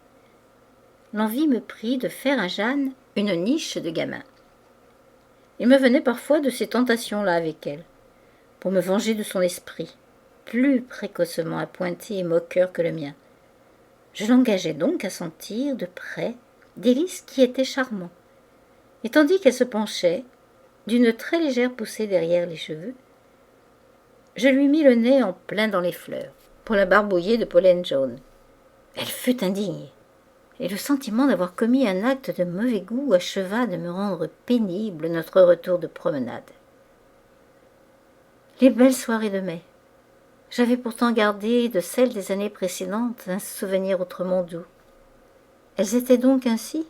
l'envie me prit de faire à Jeanne une niche de gamin. Il me venait parfois de ces tentations-là avec elle, pour me venger de son esprit, plus précocement appointé et moqueur que le mien. Je l'engageais donc à sentir de près des lys qui étaient charmants, et tandis qu'elle se penchait, d'une très légère poussée derrière les cheveux, je lui mis le nez en plein dans les fleurs, pour la barbouiller de pollen jaune. Elle fut indignée, et le sentiment d'avoir commis un acte de mauvais goût acheva de me rendre pénible notre retour de promenade. Les belles soirées de mai. J'avais pourtant gardé de celles des années précédentes un souvenir autrement doux. Elles étaient donc ainsi,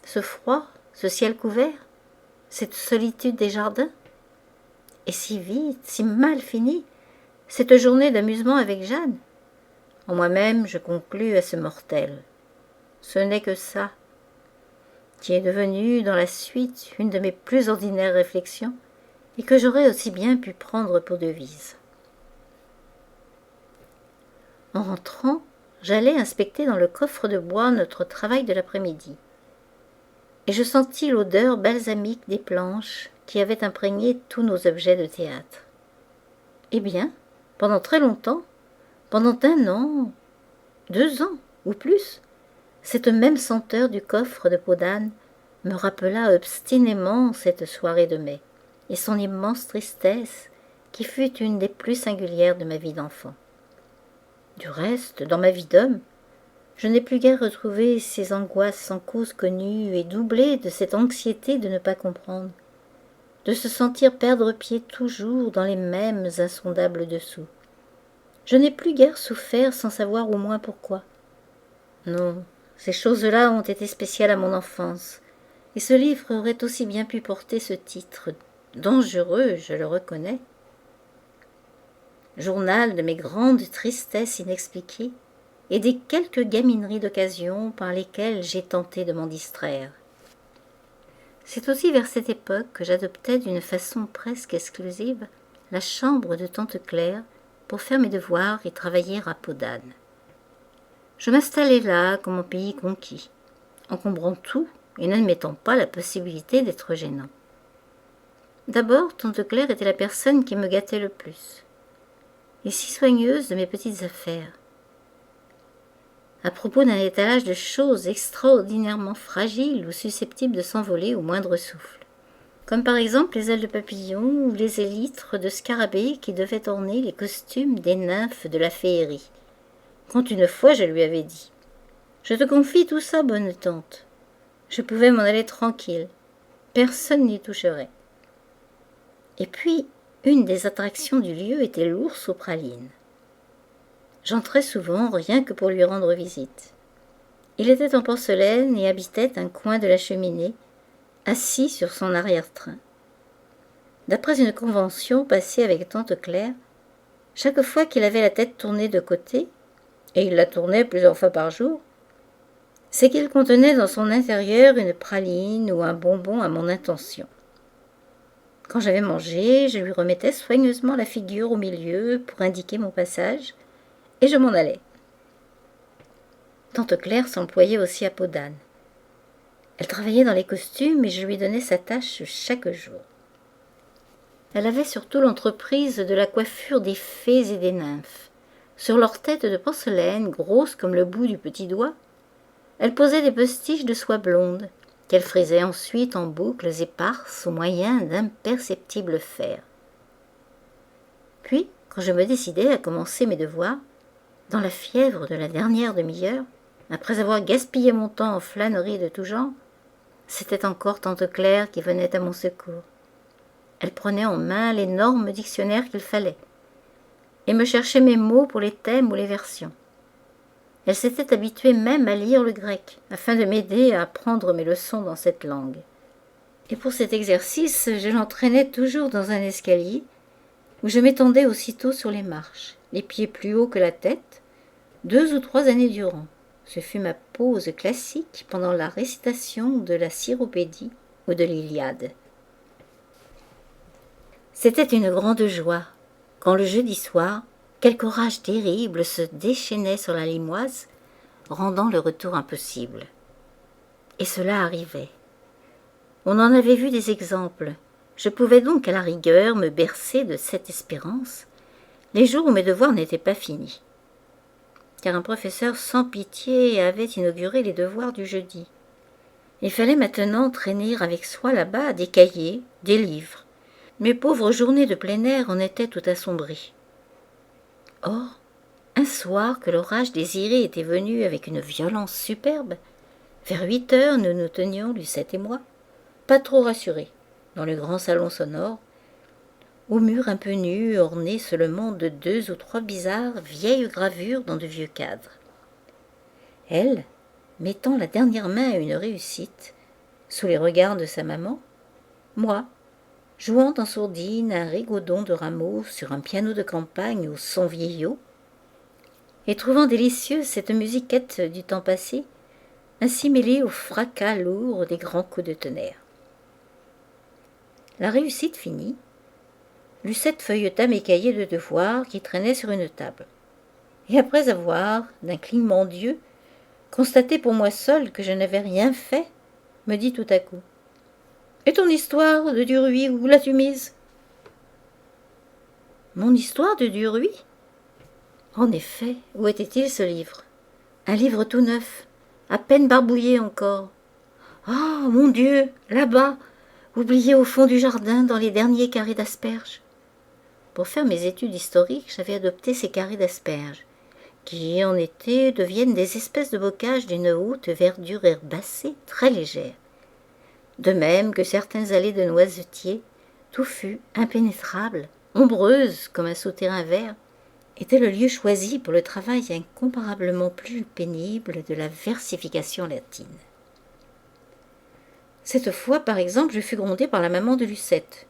ce froid, ce ciel couvert, cette solitude des jardins, et si vite, si mal finie, cette journée d'amusement avec Jeanne. En moi-même, je conclus à ce mortel. Ce n'est que ça, qui est devenu dans la suite une de mes plus ordinaires réflexions, et que j'aurais aussi bien pu prendre pour devise. En rentrant, j'allais inspecter dans le coffre de bois notre travail de l'après-midi, et je sentis l'odeur balsamique des planches qui avaient imprégné tous nos objets de théâtre. Eh bien, pendant très longtemps, pendant 1 an, 2 ans ou plus, cette même senteur du coffre de peau d'âne me rappela obstinément cette soirée de mai et son immense tristesse qui fut une des plus singulières de ma vie d'enfant. Du reste, dans ma vie d'homme, je n'ai plus guère retrouvé ces angoisses sans cause connue et doublées de cette anxiété de ne pas comprendre, de se sentir perdre pied toujours dans les mêmes insondables dessous. Je n'ai plus guère souffert sans savoir au moins pourquoi. Non, ces choses-là ont été spéciales à mon enfance, et ce livre aurait aussi bien pu porter ce titre, dangereux, je le reconnais. Journal de mes grandes tristesses inexpliquées et des quelques gamineries d'occasion par lesquelles j'ai tenté de m'en distraire. C'est aussi vers cette époque que j'adoptais d'une façon presque exclusive la chambre de tante Claire pour faire mes devoirs et travailler à peau d'âne. Je m'installai là comme en pays conquis, encombrant tout et n'admettant pas la possibilité d'être gênant. D'abord, tante Claire était la personne qui me gâtait le plus, et si soigneuse de mes petites affaires. À propos d'un étalage de choses extraordinairement fragiles ou susceptibles de s'envoler au moindre souffle, comme par exemple les ailes de papillon ou les élytres de scarabée qui devaient orner les costumes des nymphes de la féerie, quand une fois je lui avais dit « Je te confie tout ça, bonne tante. Je pouvais m'en aller tranquille. Personne n'y toucherait. » Et puis, une des attractions du lieu était l'ours aux pralines. J'entrais souvent rien que pour lui rendre visite. Il était en porcelaine et habitait un coin de la cheminée, assis sur son arrière-train. D'après une convention passée avec tante Claire, chaque fois qu'il avait la tête tournée de côté, et il la tournait plusieurs fois par jour, c'est qu'il contenait dans son intérieur une praline ou un bonbon à mon intention. Quand j'avais mangé, je lui remettais soigneusement la figure au milieu pour indiquer mon passage, et je m'en allais. Tante Claire s'employait aussi à peau d'âne. Elle travaillait dans les costumes et je lui donnais sa tâche chaque jour. Elle avait surtout l'entreprise de la coiffure des fées et des nymphes. Sur leurs têtes de porcelaine, grosses comme le bout du petit doigt, elle posait des postiches de soie blonde, qu'elle frisait ensuite en boucles éparses au moyen d'imperceptibles fers. Puis, quand je me décidais à commencer mes devoirs, dans la fièvre de la dernière demi-heure, après avoir gaspillé mon temps en flâneries de tout genre, c'était encore tante Claire qui venait à mon secours. Elle prenait en main l'énorme dictionnaire qu'il fallait et me cherchait mes mots pour les thèmes ou les versions. Elle s'était habituée même à lire le grec, afin de m'aider à apprendre mes leçons dans cette langue. Et pour cet exercice, je l'entraînais toujours dans un escalier, où je m'étendais aussitôt sur les marches, les pieds plus hauts que la tête, 2 ou 3 années durant. Ce fut ma pause classique pendant la récitation de la Cyropédie ou de l'Iliade. C'était une grande joie, quand le jeudi soir, quelque orage terrible se déchaînait sur la Limoise, rendant le retour impossible. Et cela arrivait. On en avait vu des exemples. Je pouvais donc à la rigueur me bercer de cette espérance, les jours où mes devoirs n'étaient pas finis. Car un professeur sans pitié avait inauguré les devoirs du jeudi. Il fallait maintenant traîner avec soi là-bas des cahiers, des livres. Mes pauvres journées de plein air en étaient tout assombries. Or, un soir que l'orage désiré était venu avec une violence superbe, vers 8 heures nous nous tenions, Lucette et moi, pas trop rassurés, dans le grand salon sonore, au mur un peu nu, orné seulement de 2 ou 3 bizarres vieilles gravures dans de vieux cadres. Elle, mettant la dernière main à une réussite, sous les regards de sa maman, moi, jouant en sourdine un rigodon de rameaux sur un piano de campagne au son vieillot, et trouvant délicieuse cette musiquette du temps passé, ainsi mêlée au fracas lourd des grands coups de tonnerre. La réussite finie, Lucette feuilleta mes cahiers de devoirs qui traînaient sur une table. Et après avoir, d'un clignement d'yeux, constaté pour moi seule que je n'avais rien fait, me dit tout à coup : « Et ton histoire de Duruy, où l'as-tu mise ?» Mon histoire de Duruy ? En effet, où était-il ce livre ? Un livre tout neuf, à peine barbouillé encore. Oh, mon Dieu, là-bas, oublié au fond du jardin dans les derniers carrés d'asperges. Pour faire mes études historiques, j'avais adopté ces carrés d'asperges, qui, en été, deviennent des espèces de bocages d'une haute verdure herbacée très légère. De même que certaines allées de noisetiers, touffues, impénétrables, ombreuses comme un souterrain vert, étaient le lieu choisi pour le travail incomparablement plus pénible de la versification latine. Cette fois, par exemple, je fus grondée par la maman de Lucette,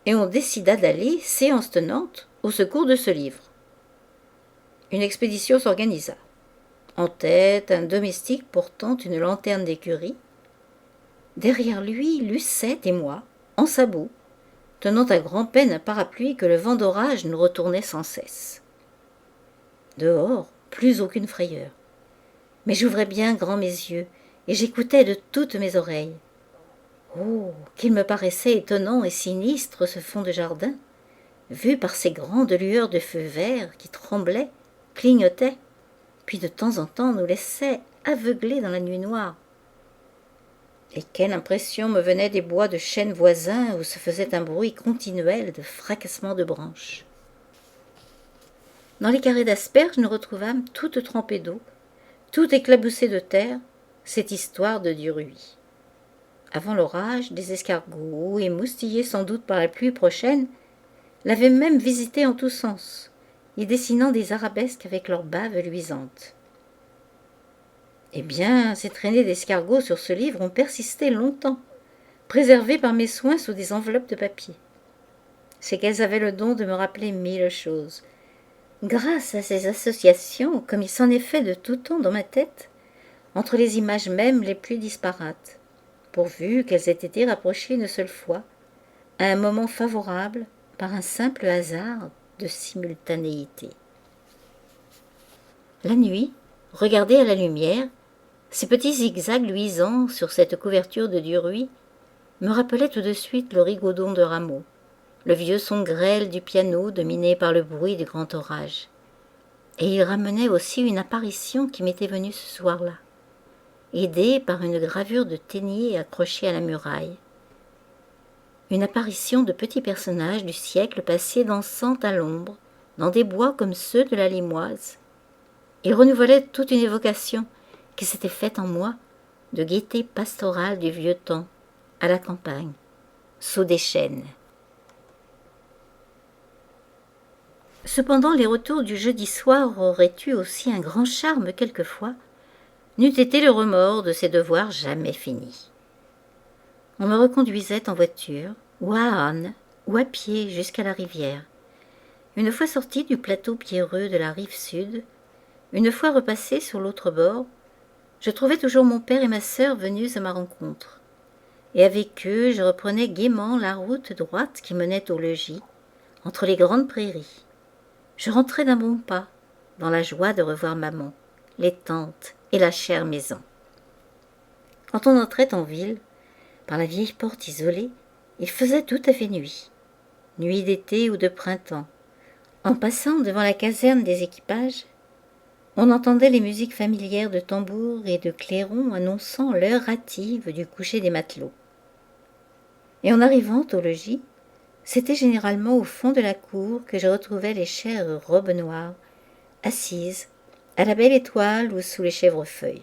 et on décida d'aller, séance tenante, au secours de ce livre. Une expédition s'organisa. En tête, un domestique portant une lanterne d'écurie. Derrière lui, Lucette et moi, en sabots, tenant à grand-peine un parapluie que le vent d'orage nous retournait sans cesse. Dehors, plus aucune frayeur. Mais j'ouvrais bien grand mes yeux, et j'écoutais de toutes mes oreilles. Oh, qu'il me paraissait étonnant et sinistre ce fond de jardin, vu par ces grandes lueurs de feu vert qui tremblaient, clignotaient, puis de temps en temps nous laissaient aveuglés dans la nuit noire. Et quelle impression me venait des bois de chênes voisins où se faisait un bruit continuel de fracassement de branches. Dans les carrés d'asperges, nous retrouvâmes toutes trempées d'eau, toutes éclaboussées de terre, cette histoire de Duruy. Avant l'orage, des escargots, émoustillés sans doute par la pluie prochaine, l'avaient même visité en tous sens, y dessinant des arabesques avec leurs baves luisantes. Eh bien, ces traînées d'escargots sur ce livre ont persisté longtemps, préservées par mes soins sous des enveloppes de papier. c'est qu'elles avaient le don de me rappeler mille choses. Grâce à ces associations, comme il s'en est fait de tout temps dans ma tête, entre les images mêmes les plus disparates, pourvu qu'elles aient été rapprochées une seule fois, à un moment favorable, par un simple hasard de simultanéité. La nuit, regardée à la lumière, ces petits zigzags luisants sur cette couverture de duruis me rappelaient tout de suite le rigodon de Rameau, le vieux son grêle du piano dominé par le bruit du grand orage. Et il ramenait aussi une apparition qui m'était venue ce soir-là, aidée par une gravure de Téniers accrochée à la muraille. Une apparition de petits personnages du siècle passé dansant à l'ombre, dans des bois comme ceux de la Limoise. Il renouvelait toute une évocation qui s'était faite en moi de gaieté pastorale du vieux temps, à la campagne, sous des chênes. Cependant, les retours du jeudi soir auraient eu aussi un grand charme quelquefois, n'eût été le remords de ces devoirs jamais finis. On me reconduisait en voiture, ou à âne, ou à pied jusqu'à la rivière. Une fois sorti du plateau pierreux de la rive sud, une fois repassé sur l'autre bord, je trouvais toujours mon père et ma sœur venus à ma rencontre. Et avec eux, je reprenais gaiement la route droite qui menait au logis, entre les grandes prairies. Je rentrais d'un bon pas, dans la joie de revoir maman, les tantes et la chère maison. Quand on entrait en ville, par la vieille porte isolée, il faisait tout à fait nuit. Nuit d'été ou de printemps. En passant devant la caserne des équipages, on entendait les musiques familières de tambours et de clairons annonçant l'heure hâtive du coucher des matelots. Et en arrivant au logis, c'était généralement au fond de la cour que je retrouvais les chères robes noires, assises, à la belle étoile ou sous les chèvrefeuilles.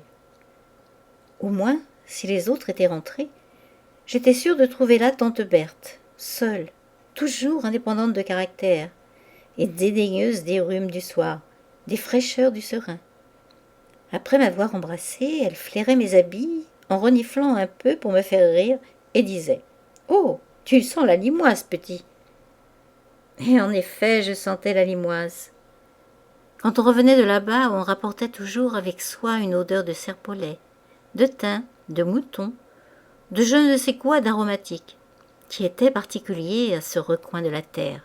Au moins, si les autres étaient rentrés, j'étais sûre de trouver là tante Berthe, seule, toujours indépendante de caractère, et dédaigneuse des rhumes du soir, des fraîcheurs du serin. Après m'avoir embrassée, elle flairait mes habits, en reniflant un peu pour me faire rire, et disait « Oh, tu sens la limoise, petit !» Et en effet, je sentais la limoise. Quand on revenait de là-bas, on rapportait toujours avec soi une odeur de serpolet, de thym, de mouton, de je ne sais quoi d'aromatique, qui était particulier à ce recoin de la terre.